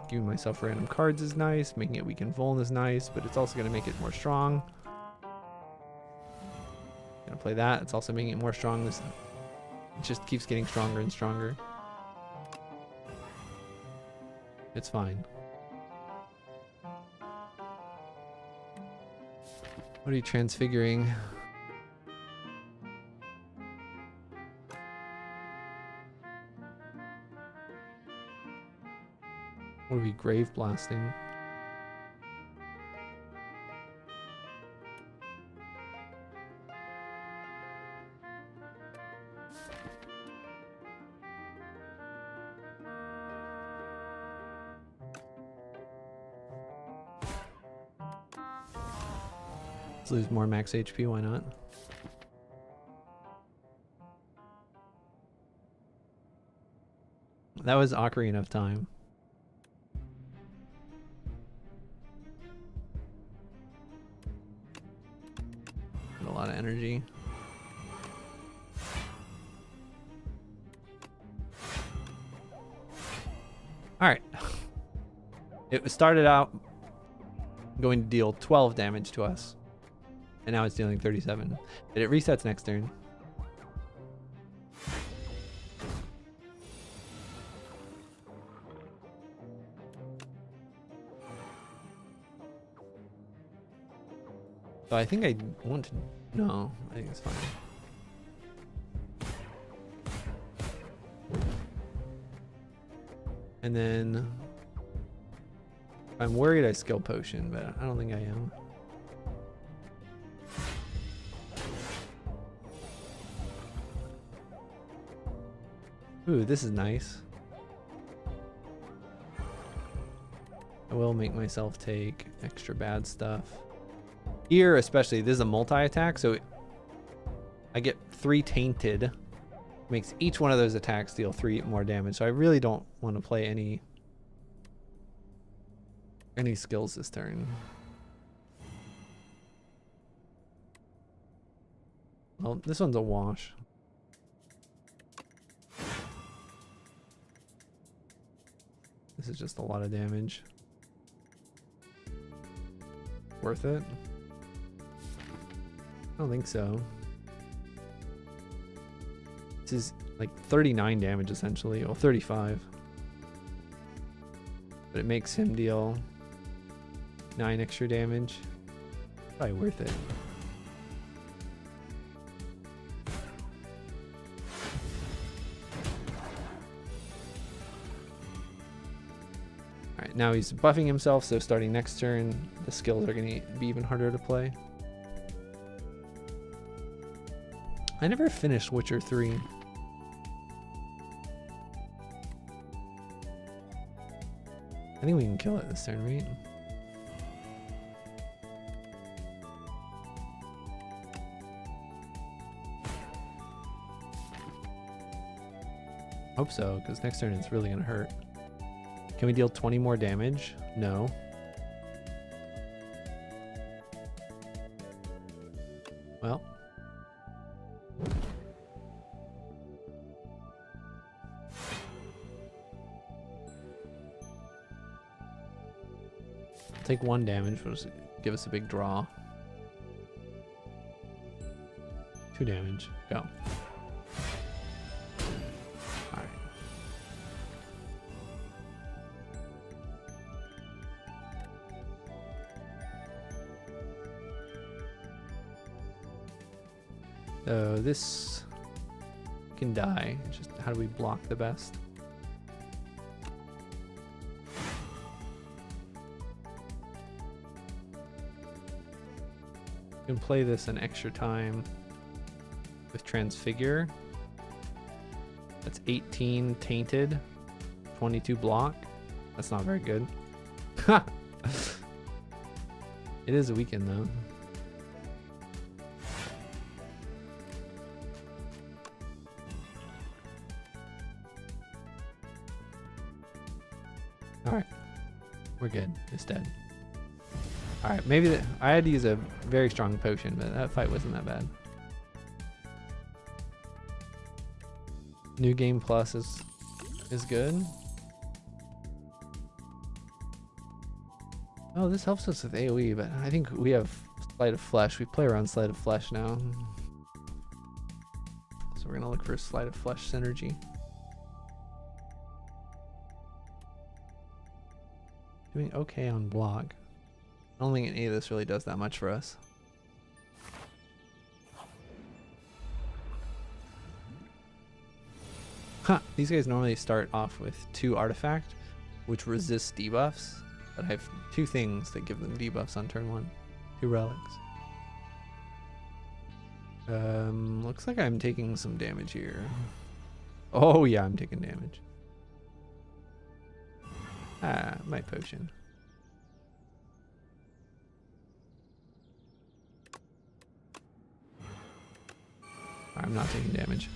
Giving myself random cards is nice. Making it weak and vuln is nice, but it's also going to make it more strong. Gonna play that. It's also making it more strong. This it just keeps getting stronger and stronger. It's fine. What are you transfiguring? What are we grave blasting? Let's lose more max HP, why not? That was Ocarina of Time. Got a lot of energy. Alright. It started out going to deal 12 damage to us. And now it's dealing 37. But it resets next turn. So I think I want to... No, I think it's fine. And then... I'm worried I skill potion, but I don't think I am. Ooh, this is nice. I will make myself take extra bad stuff. Here especially, this is a multi-attack, so I get 3 tainted. Makes each one of those attacks deal 3 more damage, so I really don't want to play any skills this turn. Well, this one's a wash. This is just a lot of damage. Worth it? I don't think so. This is like 39 damage essentially, well 35. But it makes him deal 9 extra damage. Probably worth it. Alright, now he's buffing himself, so starting next turn, the skills are going to be even harder to play. I never finished Witcher 3. I think we can kill it this turn, right? Hope so, because next turn it's really going to hurt. Can we deal 20 more damage? No. Well. Take 1 damage, will just give us a big draw. 2 damage, go. Alright. So this can die, it's just how do we block the best? You can play this an extra time with Transfigure. That's 18 tainted, 22 block. That's not very good. It is a weekend though. Alright, we're good. It's dead. Alright, maybe I had to use a very strong potion, but that fight wasn't that bad. New Game Plus is good. Oh, this helps us with AoE, but I think we have Sleight of Flesh. We play around Sleight of Flesh now. So we're going to look for Sleight of Flesh synergy. Doing okay on block. I don't think any of this really does that much for us. Huh, these guys normally start off with 2 artifact, which resist debuffs, but I have 2 things that give them debuffs on turn 1. 2 relics. Looks like I'm taking some damage here. Oh yeah, I'm taking damage. Ah, my potion. I'm not taking damage.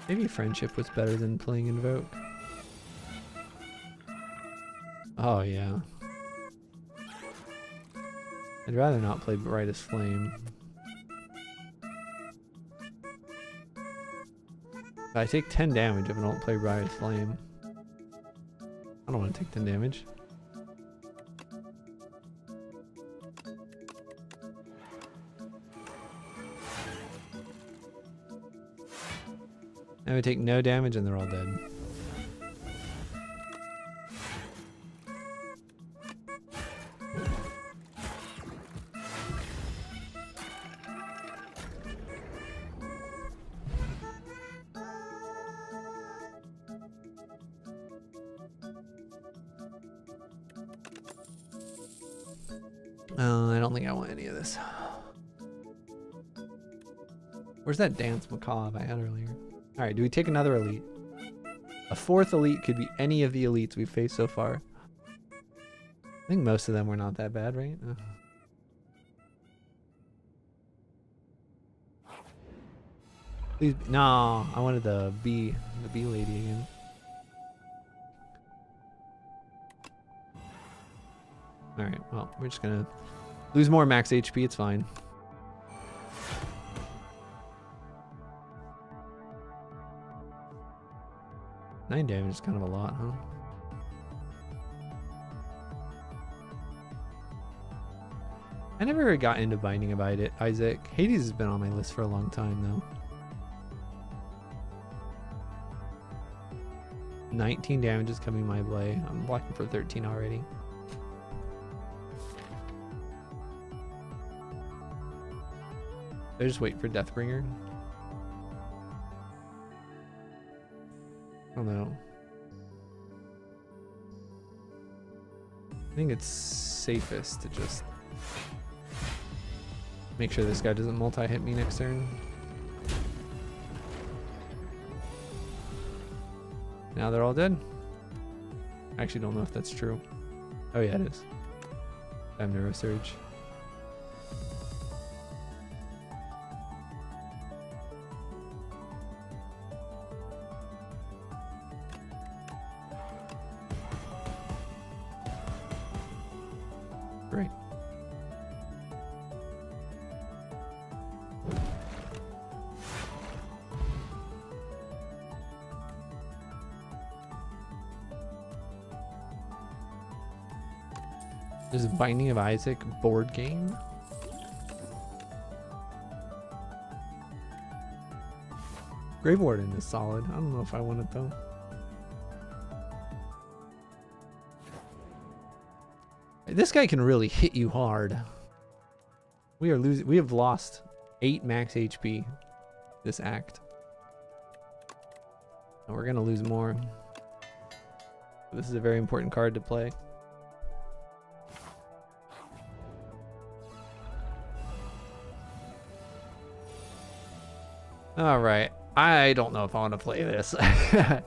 Maybe friendship was better than playing Invoke. Oh yeah. I'd rather not play Brightest Flame. I take 10 damage if I don't play Brightest Flame. I don't want to take 10 damage. I would take no damage and they're all dead. I don't think I want any of this. Where's that dance macabre I had earlier? Alright, do we take another elite? A 4th elite could be any of the elites we've faced so far. I think most of them were not that bad, right? Please, no, I wanted the bee lady again. Alright, well, we're just gonna lose more max HP, it's fine. Nine damage is kind of a lot, huh? I never got into Binding of Isaac. Hades has been on my list for a long time, though. 19 damage is coming my way. I'm blocking for 13 already. I just wait for Deathbringer. I don't know. I think it's safest to just make sure this guy doesn't multi-hit me next turn. Now they're all dead. I actually don't know if that's true. Oh yeah, it is. I have Neurosurge. Great. There's a Binding of Isaac board game. Grave Warden is solid. I don't know if I want it though. This guy can really hit you hard. We are losing. We have lost 8 max HP this act. And we're gonna lose more. This is a very important card to play. All right, I don't know if I want to play this. I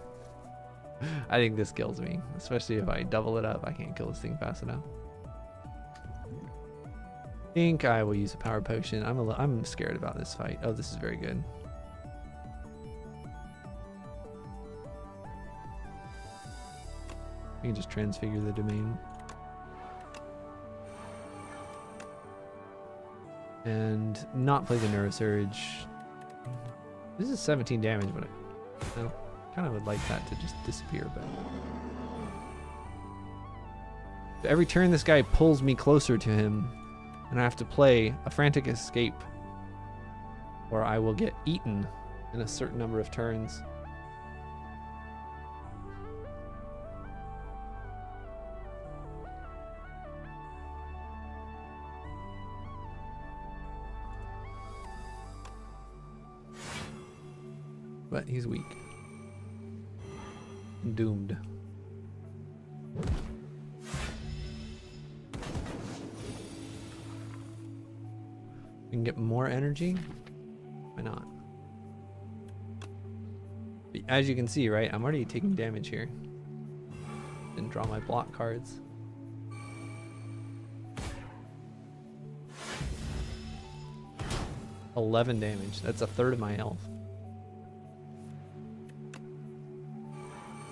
think this kills me, especially if I double it up. I can't kill this thing fast enough. I think I will use a power potion. I'm scared about this fight. Oh, this is very good. You can just transfigure the domain. And not play the Neurosurge. This is 17 damage, but I kind of would like that to just disappear, but every turn this guy pulls me closer to him, and I have to play a frantic escape, or I will get eaten in a certain number of turns. But he's weak. Doomed. We can get more energy? Why not? But as you can see, right, I'm already taking damage here. Didn't draw my block cards. $11 damage. That's a third of my health.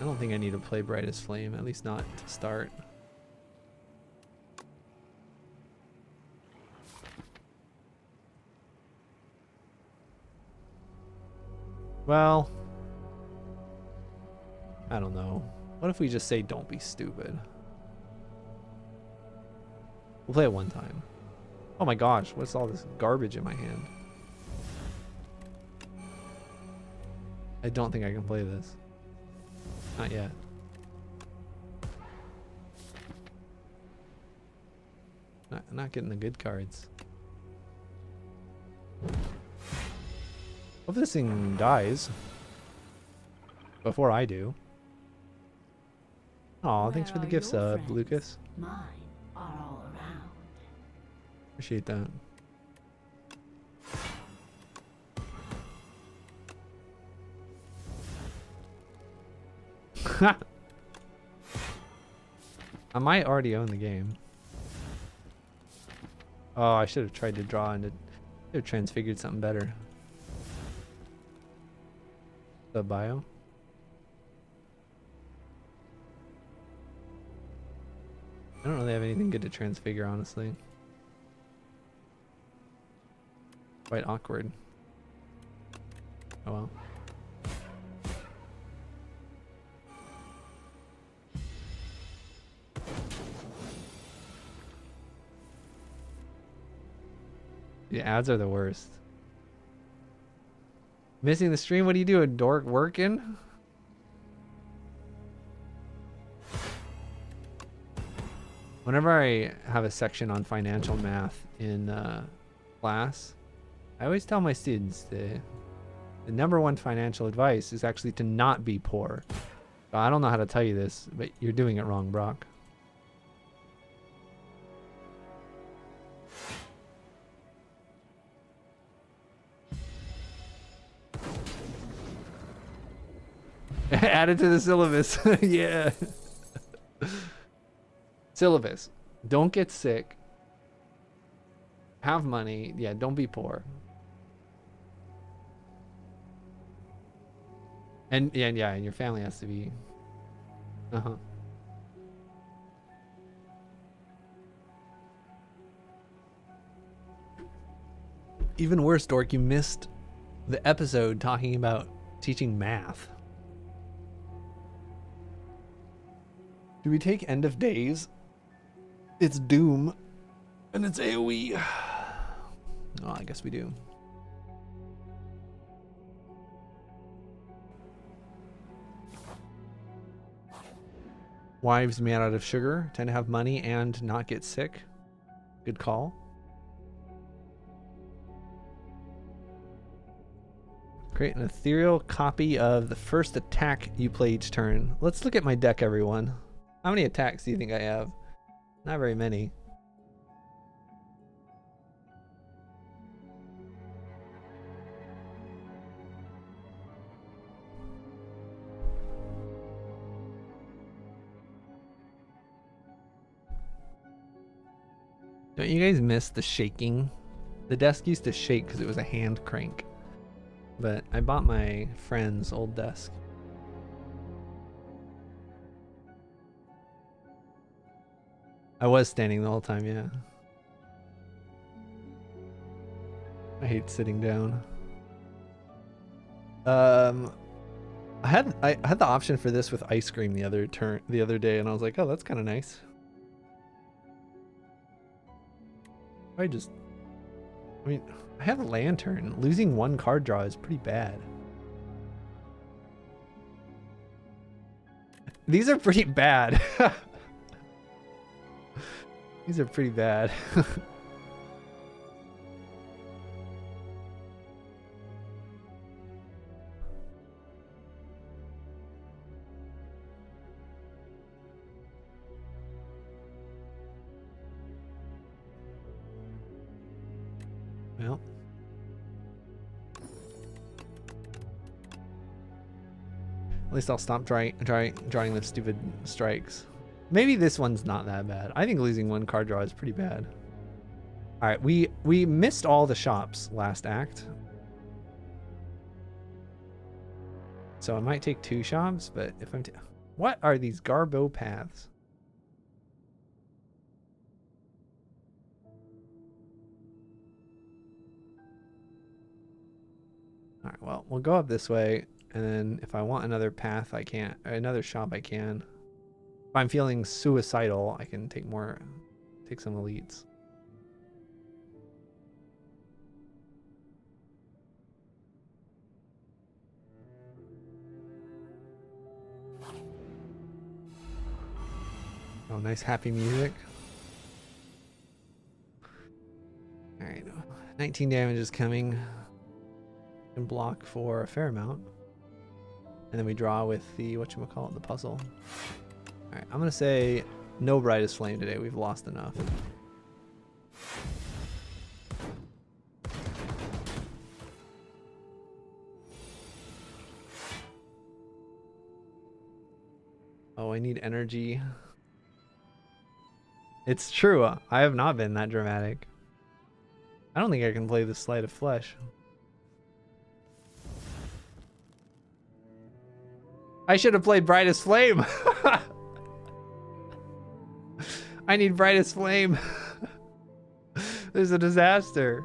I don't think I need to play Brightest Flame, at least not to start. Well, I don't know. What if we just say don't be stupid? We'll play it one time. Oh my gosh, what's all this garbage in my hand? I don't think I can play this. Not yet. Not getting the good cards. Hope this thing dies before I do. Aw, thanks for the gift sub, Lucas. Mine are all around. Appreciate that. I might already own the game. Oh, I should have tried to draw and should have transfigured something better. The bio. I don't really have anything good to transfigure, honestly. Quite awkward. Oh well. The ads are the worst. Missing the stream? What are you doing, dork? Working? Whenever I have a section on financial math in class, I always tell my students the #1 financial advice is actually to not be poor. I don't know how to tell you this, but you're doing it wrong, Brock. Add it to the syllabus. Yeah. Syllabus. Don't get sick. Have money. Yeah, don't be poor. And yeah, and your family has to be. Uh-huh. Even worse, Dork, you missed the episode talking about teaching math. Do we take end of days? It's Doom. And it's AoE. Oh, I guess we do. Wives made out of sugar tend to have money and not get sick. Good call. Create an ethereal copy of the first attack you play each turn. Let's look at my deck, everyone. How many attacks do you think I have? Not very many. Don't you guys miss the shaking? The desk used to shake because it was a hand crank. But I bought my friend's old desk. I was standing the whole time, yeah. I hate sitting down. I had the option for this with ice cream the other day, and I was like, oh, that's kind of nice. I mean, I have a lantern. Losing one card draw is pretty bad. These are pretty bad. These are pretty bad. Well. At least I'll stop drawing the stupid strikes. Maybe this one's not that bad. I think losing one card draw is pretty bad. All right, we missed all the shops last act. So I might take 2 shops, but if I'm... What are these Garbo paths? All right, well, we'll go up this way, and then if I want another path, I can't. Or another shop, I can. If I'm feeling suicidal, I can take some elites. Oh, nice happy music. All right, 19 damage is coming. Can block for a fair amount. And then we draw with the, whatchamacallit, the puzzle. All right, I'm gonna say no brightest flame today. We've lost enough. Oh, I need energy. It's true. I have not been that dramatic. I don't think I can play the Sleight of Flesh. I should have played Brightest Flame. I need Brightest Flame. This is a disaster.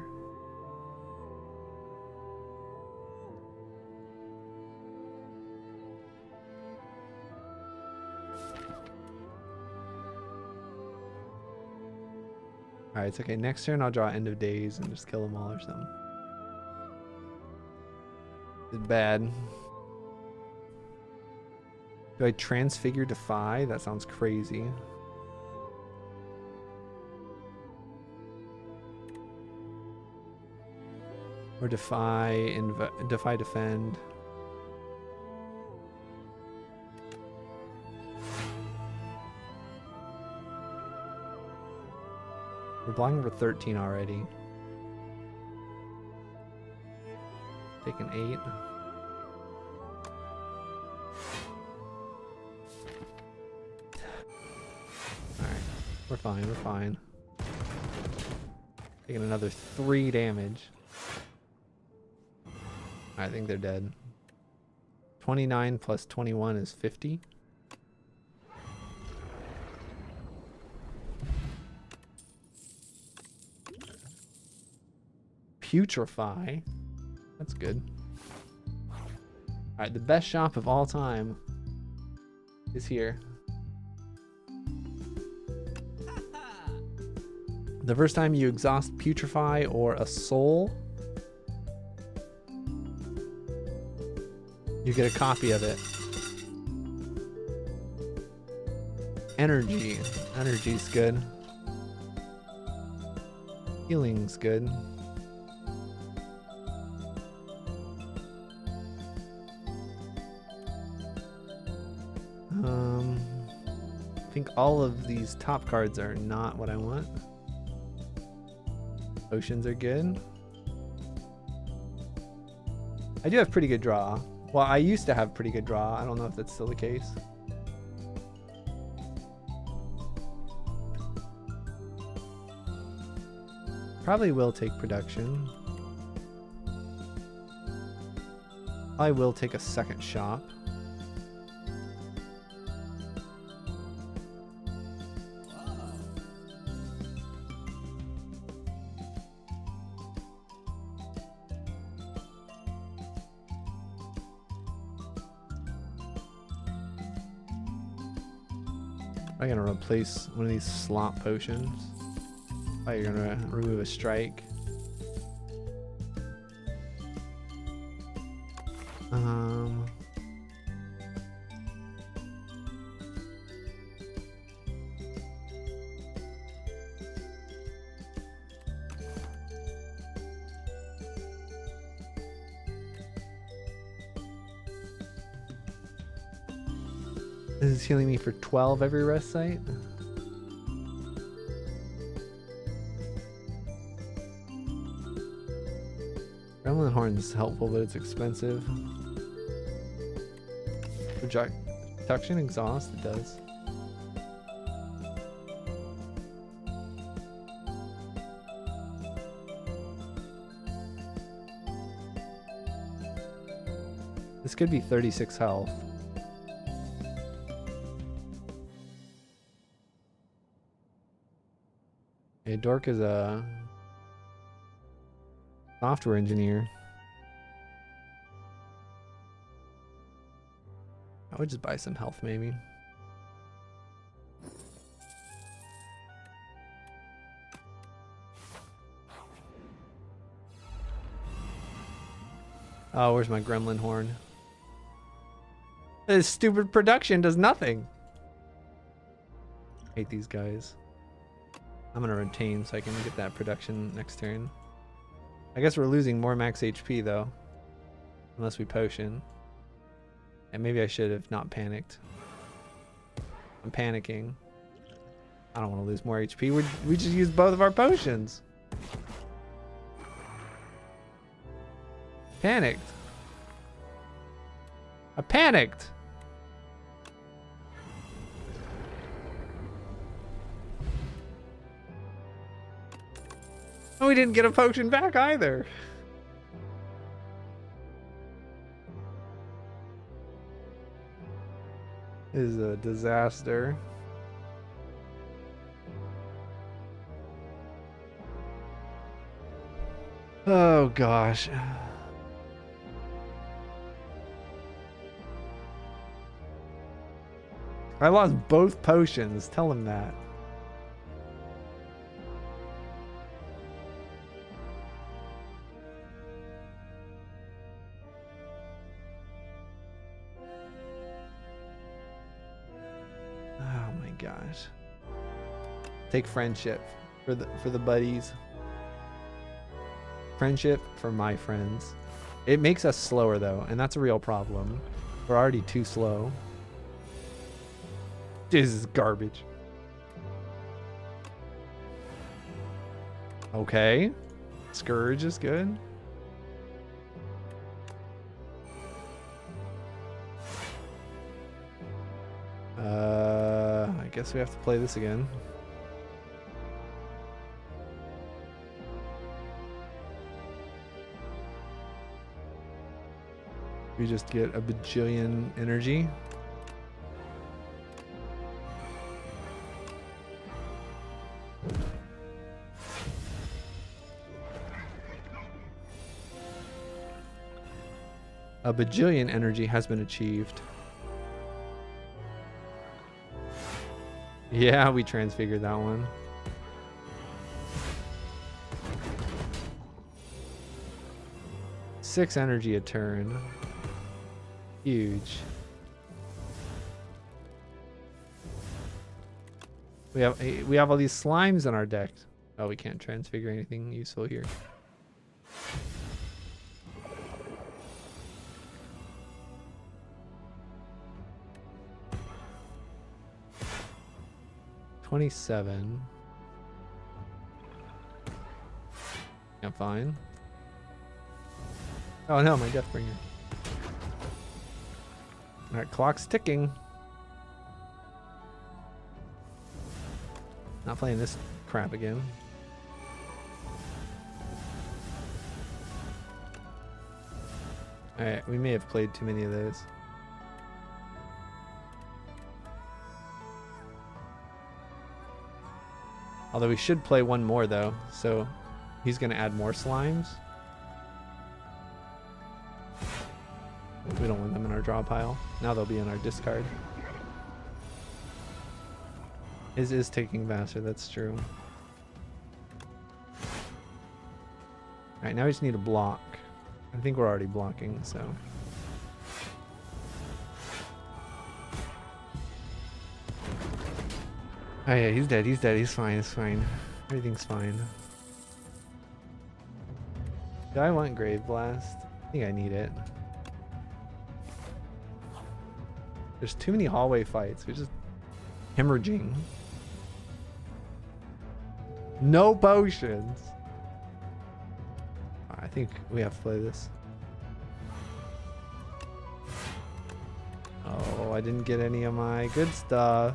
Alright, it's okay. Next turn I'll draw End of Days and just kill them all or something. It's bad. Do I Transfigure Defy? That sounds crazy. Or Defy Defend. We're blocking for 13 already. Take an 8. Alright, we're fine, we're fine. Taking another 3 damage. I think they're dead. 29 plus 21 is 50. Putrefy. That's good. Alright, the best shop of all time is here. The first time you exhaust Putrefy or a soul, you get a copy of it. Energy. Energy's good. Healing's good. I think all of these top cards are not what I want. Potions are good. I do have pretty good draw. Well, I used to have pretty good draw. I don't know if that's still the case. Probably will take production. I will take a second shop. I'm gonna replace one of these slot potions. Oh, you're gonna remove a strike. This is healing me for 12 every rest site. horn's helpful, but it's expensive. Protection exhaust, it does. This could be 36 health. Hey, Dork is a software engineer. I would just buy some health, maybe. Oh, where's my gremlin horn? This stupid production does nothing. Hate these guys. I'm gonna retain so I can get that production next turn. I guess we're losing more max HP though. Unless we potion. And maybe I should have not panicked. I'm panicking. I don't want to lose more HP. We just used both of our potions. Panicked. I panicked. Oh, we didn't get a potion back either. This is a disaster. Oh gosh. I lost both potions. Tell him that. Gosh. Take friendship for the buddies. Friendship for my friends. It makes us slower though, and that's a real problem. We're already too slow. This is garbage. Okay. Scourge is good. I guess we have to play this again. We just get a bajillion energy. A bajillion energy has been achieved. Yeah, we transfigured that one. Six energy a turn. Huge. We have all these slimes in our deck. Oh, we can't transfigure anything useful here. $27. Yeah, fine. Oh no, my Deathbringer. Alright, clock's ticking. Not playing this crap again. Alright, we may have played too many of those. Although we should play one more though, so he's gonna add more slimes. We don't want them in our draw pile. Now they'll be in our discard. His is taking faster, that's true. Alright, now we just need a block. I think we're already blocking, so. Oh yeah, he's dead, he's fine, it's fine. Everything's fine. Do I want Grave Blast? I think I need it. There's too many hallway fights, we're just hemorrhaging. No potions. I think we have to play this. Oh, I didn't get any of my good stuff.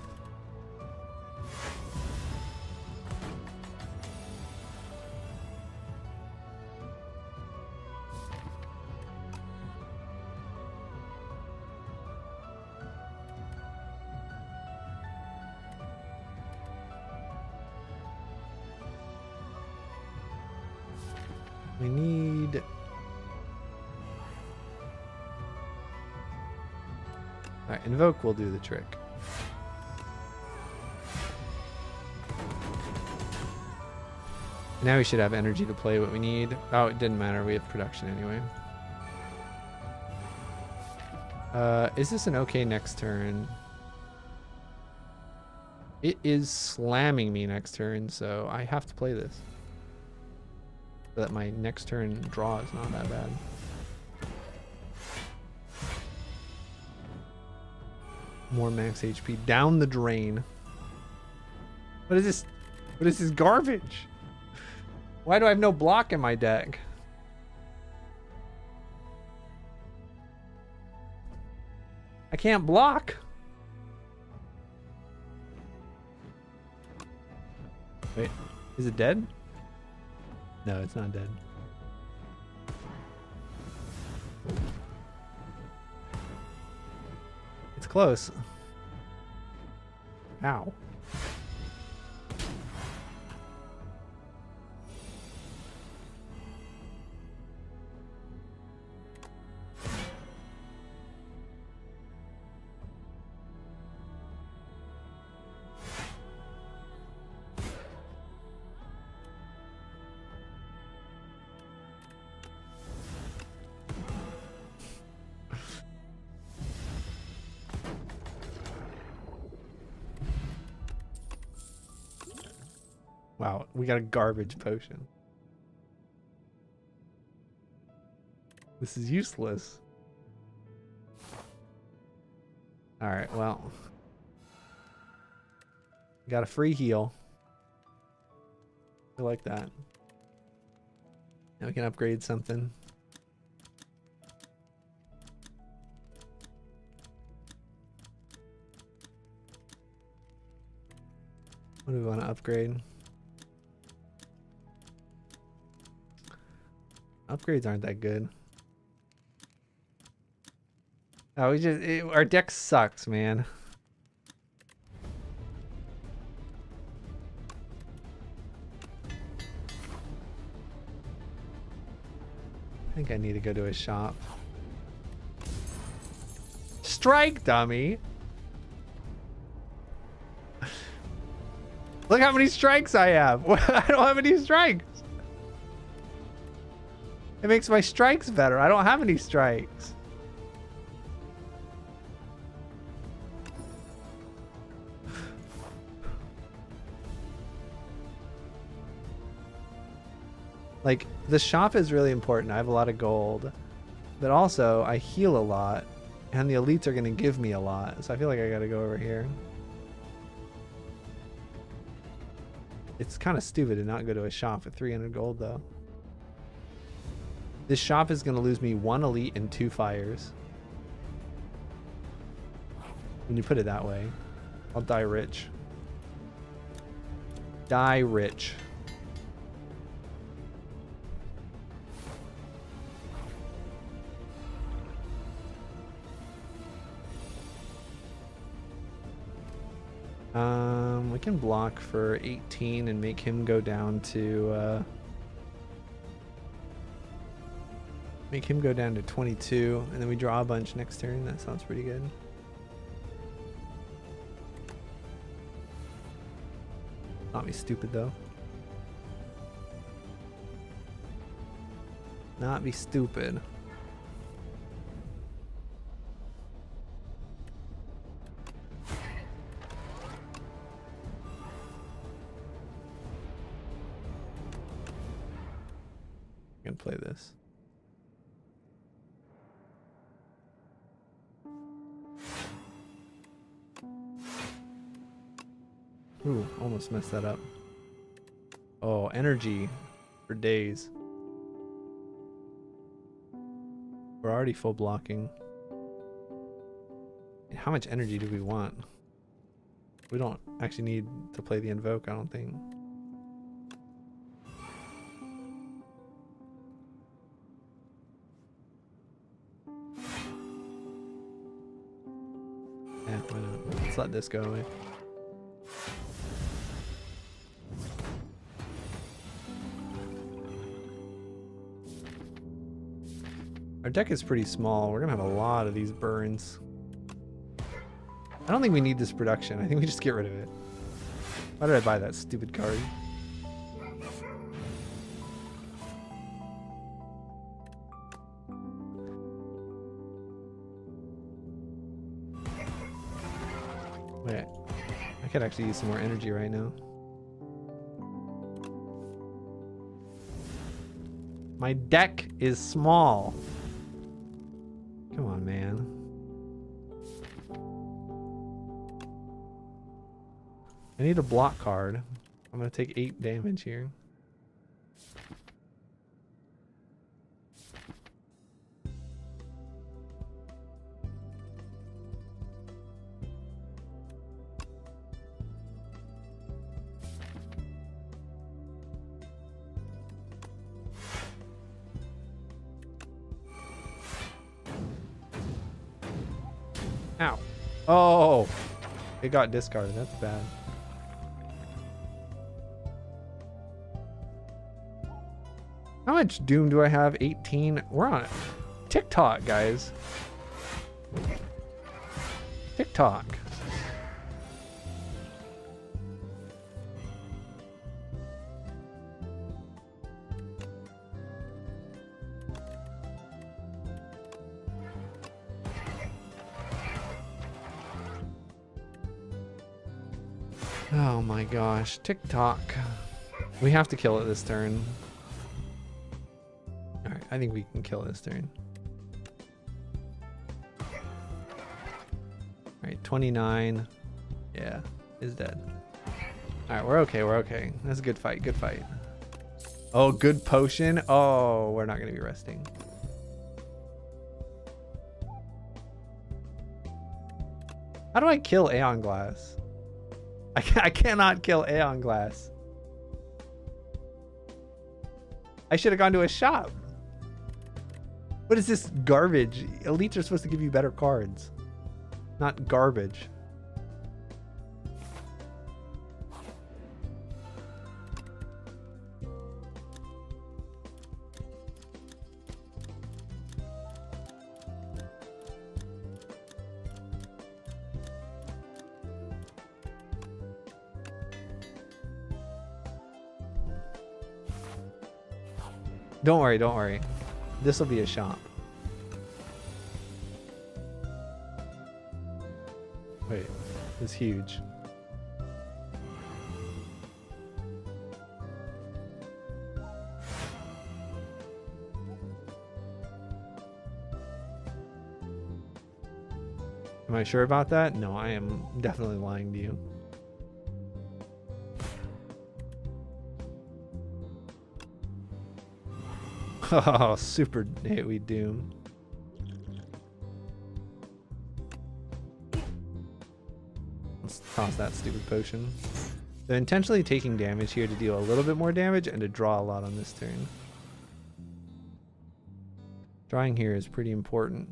We need... Alright, Invoke will do the trick. Now we should have energy to play what we need. Oh, it didn't matter. We have production anyway. Is this an okay next turn? It is slamming me next turn, so I have to play this. So that my next turn draw is not that bad. More max HP down the drain. What is this? What is this garbage? Why do I have no block in my deck? I can't block. Wait, is it dead? No, it's not dead. It's close. Ow. Wow, we got a garbage potion. This is useless. Alright, well. Got a free heal. I like that. Now we can upgrade something. What do we want to upgrade? Upgrades aren't that good. Oh, our deck sucks, man. I think I need to go to a shop. Strike, dummy! Look how many strikes I have! I don't have any strikes! It makes my strikes better. I don't have any strikes. Like, the shop is really important. I have a lot of gold. But also, I heal a lot. And the elites are going to give me a lot. So I feel like I got to go over here. It's kind of stupid to not go to a shop at 300 gold, though. This shop is going to lose me 1 elite and 2 fires. When you put it that way. I'll die rich. Die rich. We can block for 18 and make him go down to... Make him go down to 22, and then we draw a bunch next turn. That sounds pretty good. Not be stupid, though. Not be stupid. I can play this. Ooh, almost messed that up. Oh, energy for days. We're already full blocking. How much energy do we want? We don't actually need to play the invoke, I don't think. Yeah, why not? Let's let this go away. Our deck is pretty small. We're gonna have a lot of these burns. I don't think we need this production. I think we just get rid of it. Why did I buy that stupid card? Wait, I could actually use some more energy right now. My deck is small. Come on, man. I need a block card. I'm gonna take 8 damage here. Ow. Oh, it got discarded. That's bad. How much doom do I have? 18. We're on it. TikTok, guys. TikTok. Oh my gosh, TikTok. We have to kill it this turn. Alright, I think we can kill it this turn. Alright, 29. Yeah, is dead. Alright, we're okay, we're okay. That's a good fight, good fight. Oh, good potion. Oh, we're not gonna be resting. How do I kill Aeon Glass? I cannot kill Aeon Glass. I should have gone to a shop. What is this garbage? Elites are supposed to give you better cards, not garbage. Don't worry, don't worry. This will be a shop. Wait, it's huge. Am I sure about that? No, I am definitely lying to you. Oh, super AoE Doom. Let's toss that stupid potion. They're intentionally taking damage here to deal a little bit more damage and to draw a lot on this turn. Drawing here is pretty important.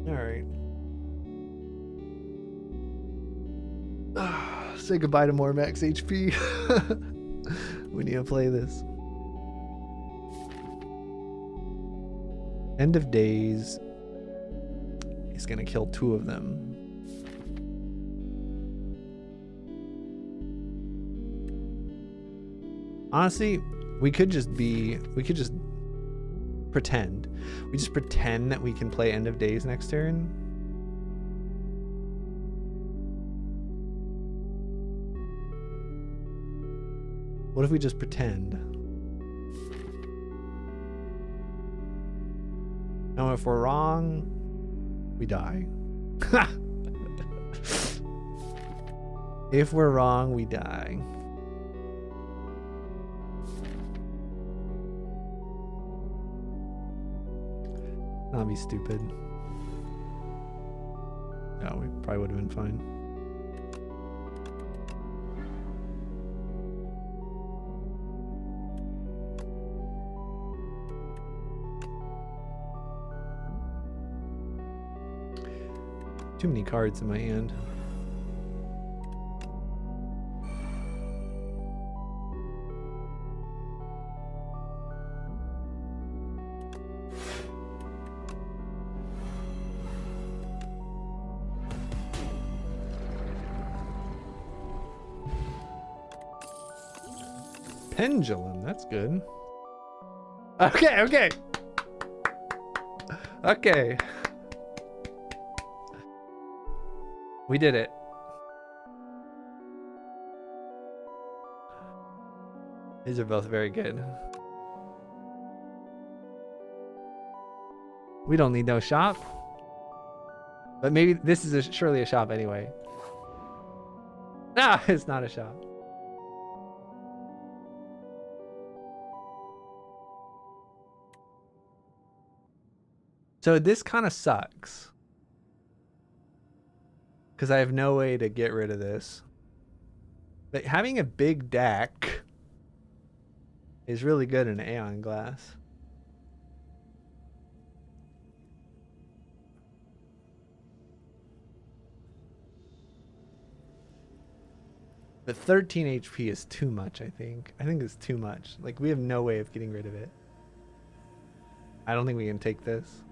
Alright. Say goodbye to more max HP. We need to play this. End of days. He's gonna kill 2 of them. Honestly, we could just pretend. We just pretend that we can play End of Days next turn. What if we just pretend? Now, if we're wrong, we die. If we're wrong, we die. That'll be stupid. No, we probably would have been fine. Too many cards in my hand. Pendulum, that's good. Okay, okay. Okay. We did it. These are both very good. We don't need no shop. But maybe this is surely a shop anyway. Ah, it's not a shop. So this kind of sucks. Because I have no way to get rid of this. But having a big deck is really good in Aeon Glass. But 13 HP is too much, I think. I think it's too much. Like, we have no way of getting rid of it. I don't think we can take this.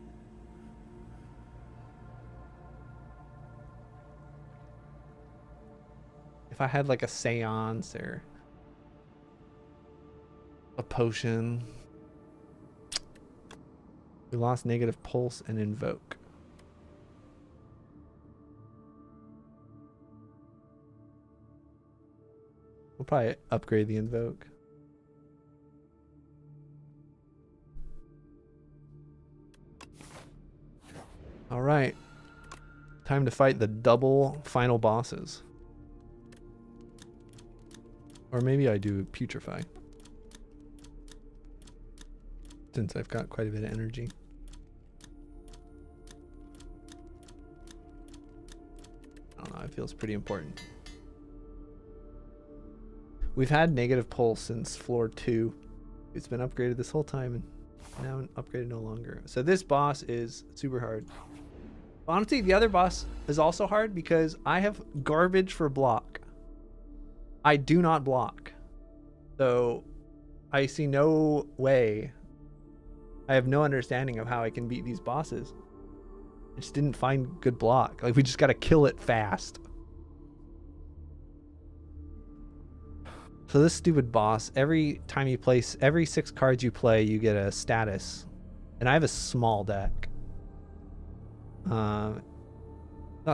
If I had like a seance or a potion. We lost negative pulse and invoke. We'll probably upgrade the invoke. All right. Time to fight the double final bosses. Or maybe I do putrefy. Since I've got quite a bit of energy. I don't know, it feels pretty important. We've had negative pulse since floor 2. It's been upgraded this whole time and now upgraded no longer. So this boss is super hard. Honestly, the other boss is also hard because I have garbage for block. I do not block. So I see no way. I have no understanding of how I can beat these bosses. I just didn't find good block. Like, we just got to kill it fast. So this stupid boss, every time you place, every 6 cards you play, you get a status. And I have a small deck. Not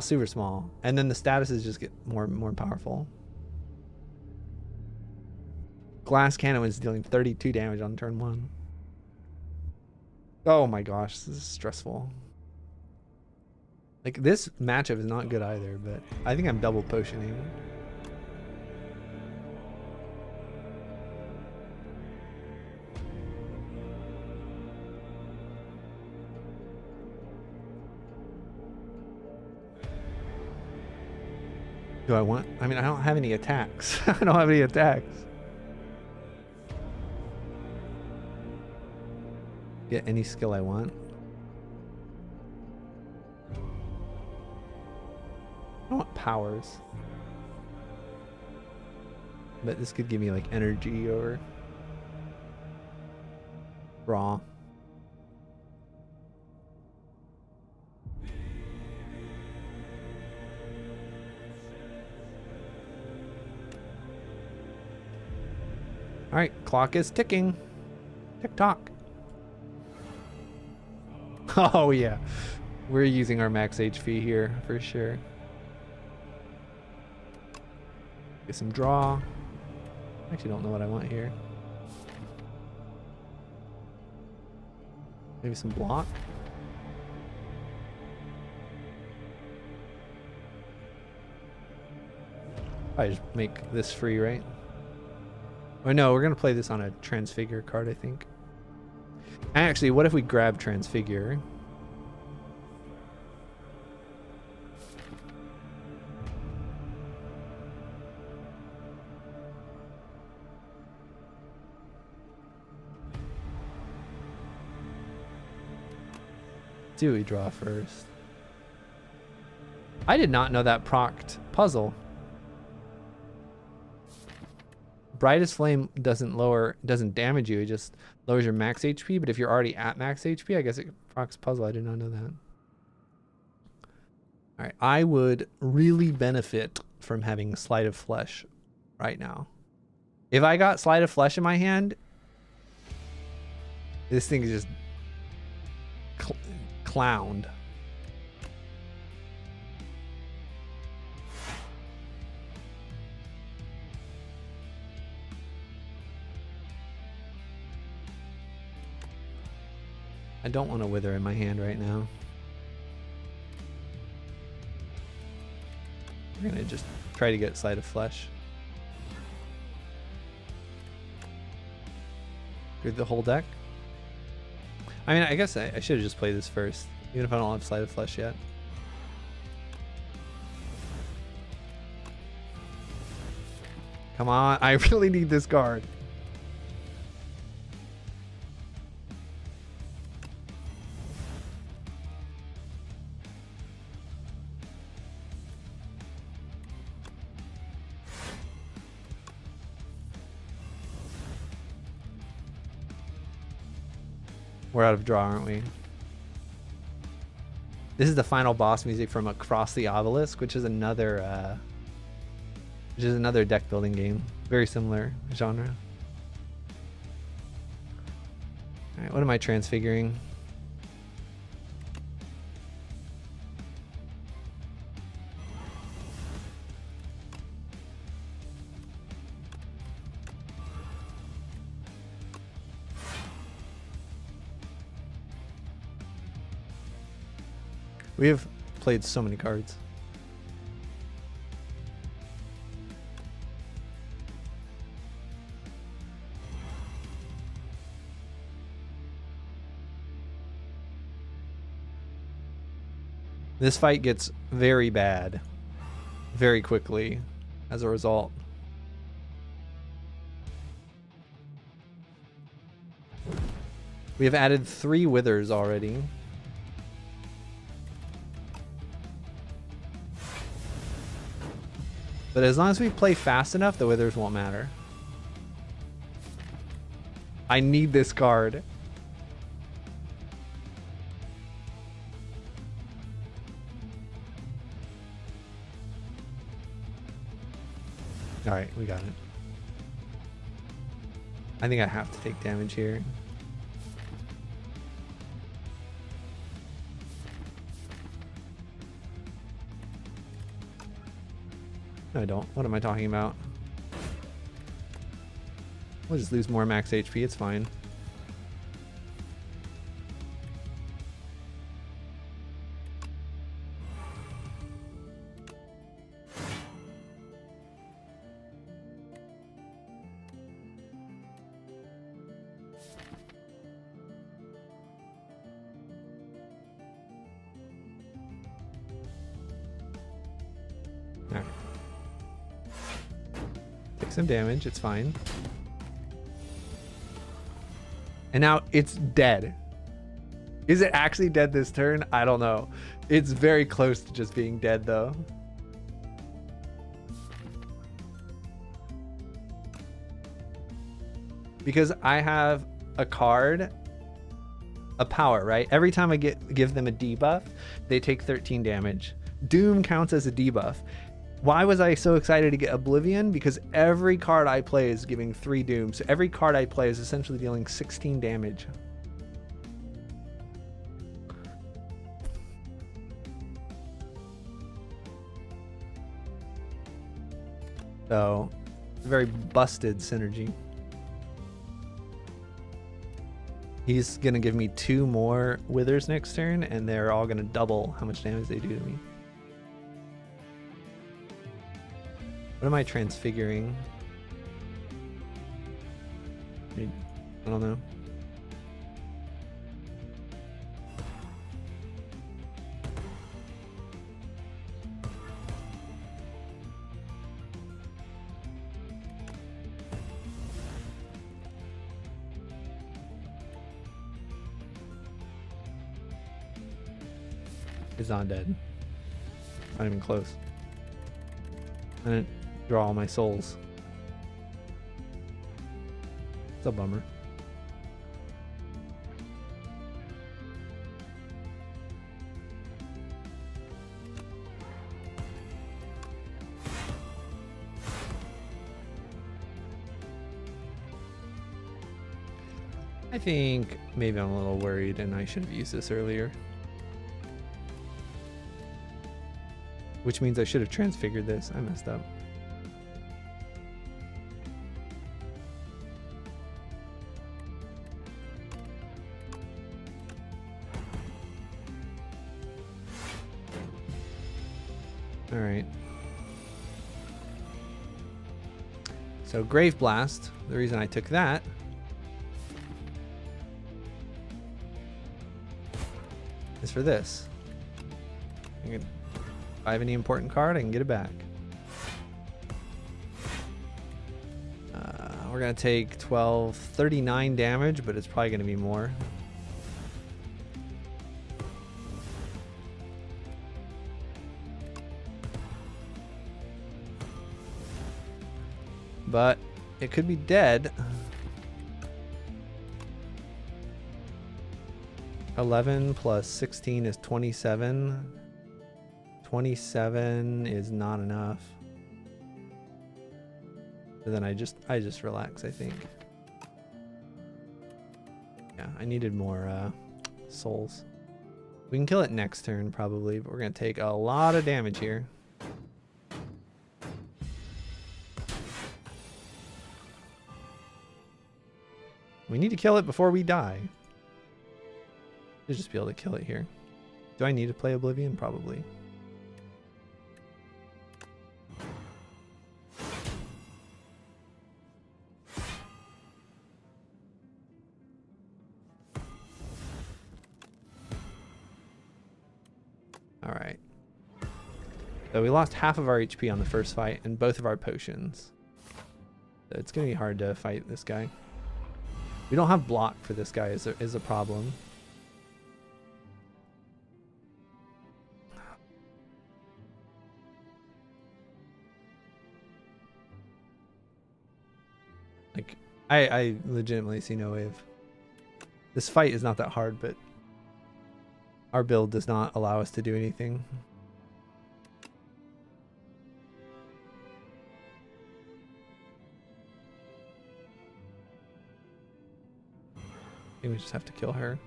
super small. And then the statuses just get more powerful. Glass Cannon was dealing 32 damage on turn 1. Oh my gosh, this is stressful. Like, this matchup is not good either, but I think I'm double potioning. Do I want? I mean, I don't have any attacks. I don't have any attacks. Get any skill I want. I want powers. But this could give me like energy or raw. All right, clock is ticking. Tick tock. Oh yeah, we're using our max HP here for sure. Get some draw. I actually don't know what I want here. Maybe some block. I just make this free, right? Oh no, we're gonna play this on a Transfigure card, I think. Actually, what if we grab Transfigure? See what we draw first. I did not know that procced puzzle. Brightest Flame doesn't damage you, it just lowers your max HP, but if you're already at max HP, I guess it procs puzzle. I did not know that. Alright, I would really benefit from having Sleight of Flesh right now. If I got Sleight of Flesh in my hand, this thing is just clowned. I don't want a Wither in my hand right now. We're gonna just try to get Sleight of Flesh. Through the whole deck. I mean, I guess I should have just played this first, even if I don't have Sleight of Flesh yet. Come on, I really need this card. We're out of draw, aren't we? This is the final boss music from Across the Obelisk, which is another deck building game. Very similar genre. Alright, what am I transfiguring? We have played so many cards. This fight gets very bad very quickly as a result. We have added 3 Withers already. But as long as we play fast enough, the Withers won't matter. I need this card. Alright, we got it. I think I have to take damage here. No, I don't. What am I talking about? We'll just lose more max HP. It's fine. Some damage, it's fine. And now it's dead. Is it actually dead this turn? I don't know. It's very close to just being dead though. Because I have a card, a power, right? Every time I give them a debuff, they take 13 damage. Doom counts as a debuff. Why was I so excited to get Oblivion? Because every card I play is giving 3 Doom. So every card I play is essentially dealing 16 damage. So, very busted synergy. He's going to give me 2 more Withers next turn, and they're all going to double how much damage they do to me. What am I transfiguring? I don't know. is not dead. Not even close. I didn't draw all my souls. It's a bummer. I think maybe I'm a little worried and I should have used this earlier. Which means I should have transfigured this. I messed up. All right. So Grave Blast, the reason I took that is for this. If I have any important card, I can get it back. We're gonna take 39 damage, but it's probably gonna be more. But it could be dead. 11 plus 16 is 27. 27 is not enough. So then I just relax, I think. Yeah, I needed more souls. We can kill it next turn probably, but we're gonna take a lot of damage here. We need to kill it before we die. Should just be able to kill it here. Do I need to play Oblivion? Probably. All right. So we lost half of our HP on the first fight and both of our potions. So it's gonna be hard to fight this guy. We don't have block for this guy is a problem. Like, I legitimately see no way of... This fight is not that hard, but our build does not allow us to do anything. I think we just have to kill her.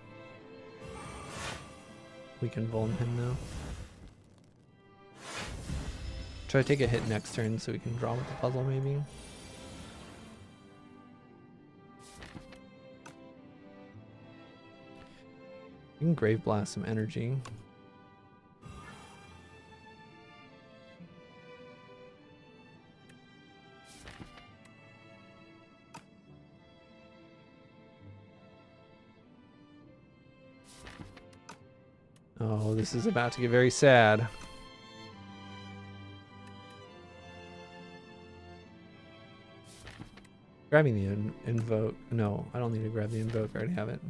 We can vuln him now. Try to take a hit next turn so we can draw with the puzzle maybe. We can Grave Blast some energy. Oh, this is about to get very sad. Grabbing the invoke. No, I don't need to grab the invoke. I already have it.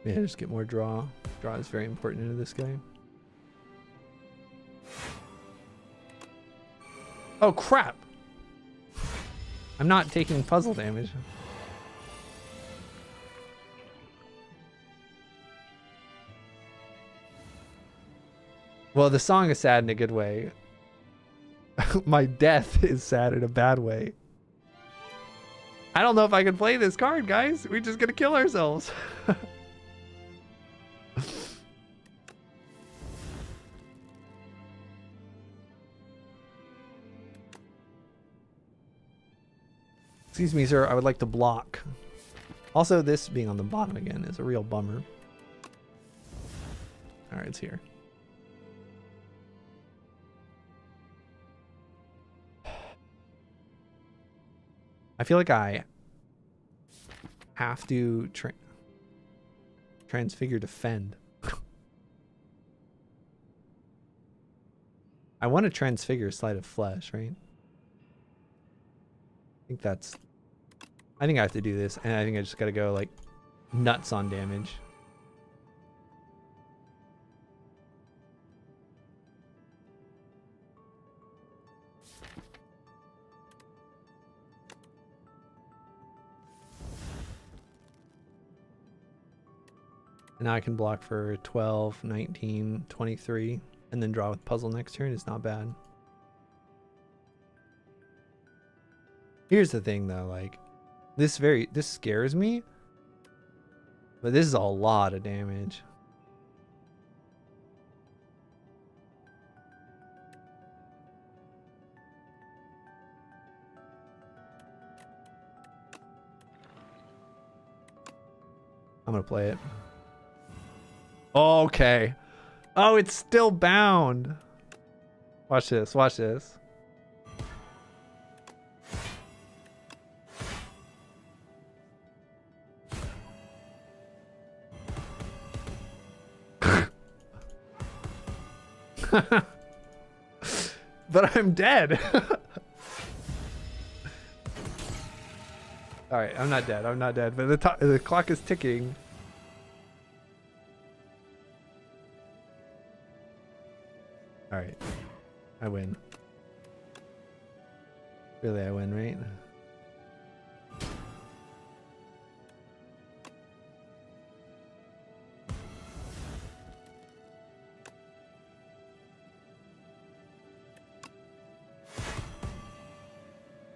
Yeah, just get more draw. Draw is very important into this game. Oh crap! I'm not taking puzzle damage. Well, the song is sad in a good way. My death is sad in a bad way. I don't know if I can play this card, guys. We're just gonna kill ourselves. Excuse me, sir. I would like to block. Also, this being on the bottom again is a real bummer. All right, it's here. I feel like I have to transfigure defend. I want to transfigure Sleight of Flesh, right? I think that's I think I have to do this, and I think I just gotta go like nuts on damage. And now I can block for 12, 19, 23, and then draw with puzzle next turn. It's not bad. Here's the thing though, like this scares me, but this is a lot of damage. I'm gonna play it. Okay. Oh, it's still bound. Watch this. Watch this. But I'm dead. All right, I'm not dead. I'm not dead. But the clock is ticking. All right, I win. Really, I win, right?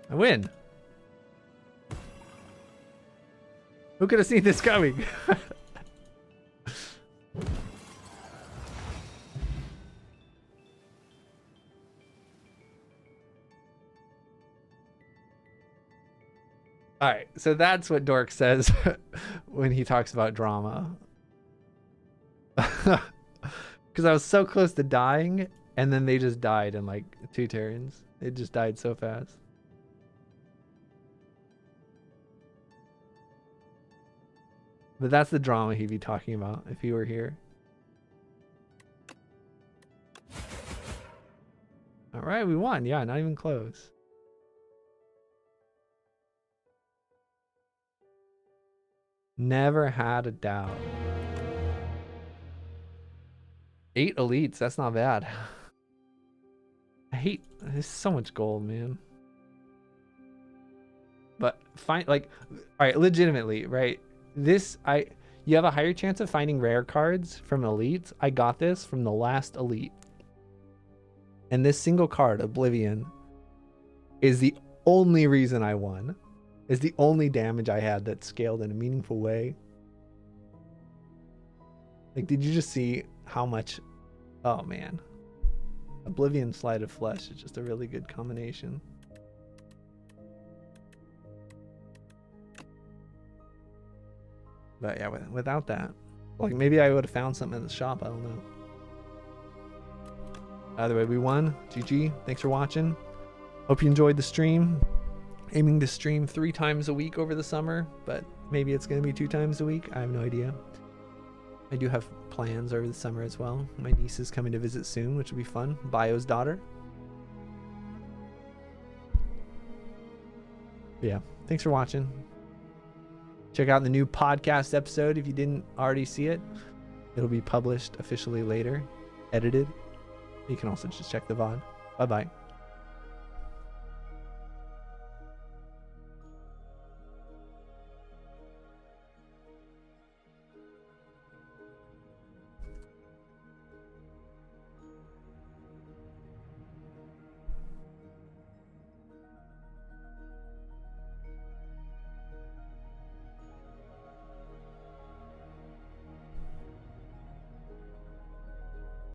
I win. Who could have seen this coming? All right, so that's what Dork says when he talks about drama. Because I was so close to dying, and then they just died in like 2 turns. It just died so fast. But that's the drama he'd be talking about if he were here. All right, we won. Yeah, not even close. Never had a doubt. 8 elites. That's not bad. I hate. There's so much gold, man. But find like, all right, legitimately, right? You have a higher chance of finding rare cards from elites. I got this from the last elite. And this single card, Oblivion, is the only reason I won. Is the only damage I had that scaled in a meaningful way. Like, did you just see how much? Oh man. Oblivion Slide of Flesh is just a really good combination. But yeah, without that, like maybe I would have found something at the shop. I don't know. Either way, we won. GG. Thanks for watching. Hope you enjoyed the stream. Aiming to stream 3 times a week over the summer, but maybe it's going to be 2 times a week. I have no idea. I do have plans over the summer as well. My niece is coming to visit soon, which will be fun. Bio's daughter. But yeah, thanks for watching. Check out the new podcast episode if you didn't already see it. It'll be published officially later, edited. You can also just check the VOD. Bye-bye.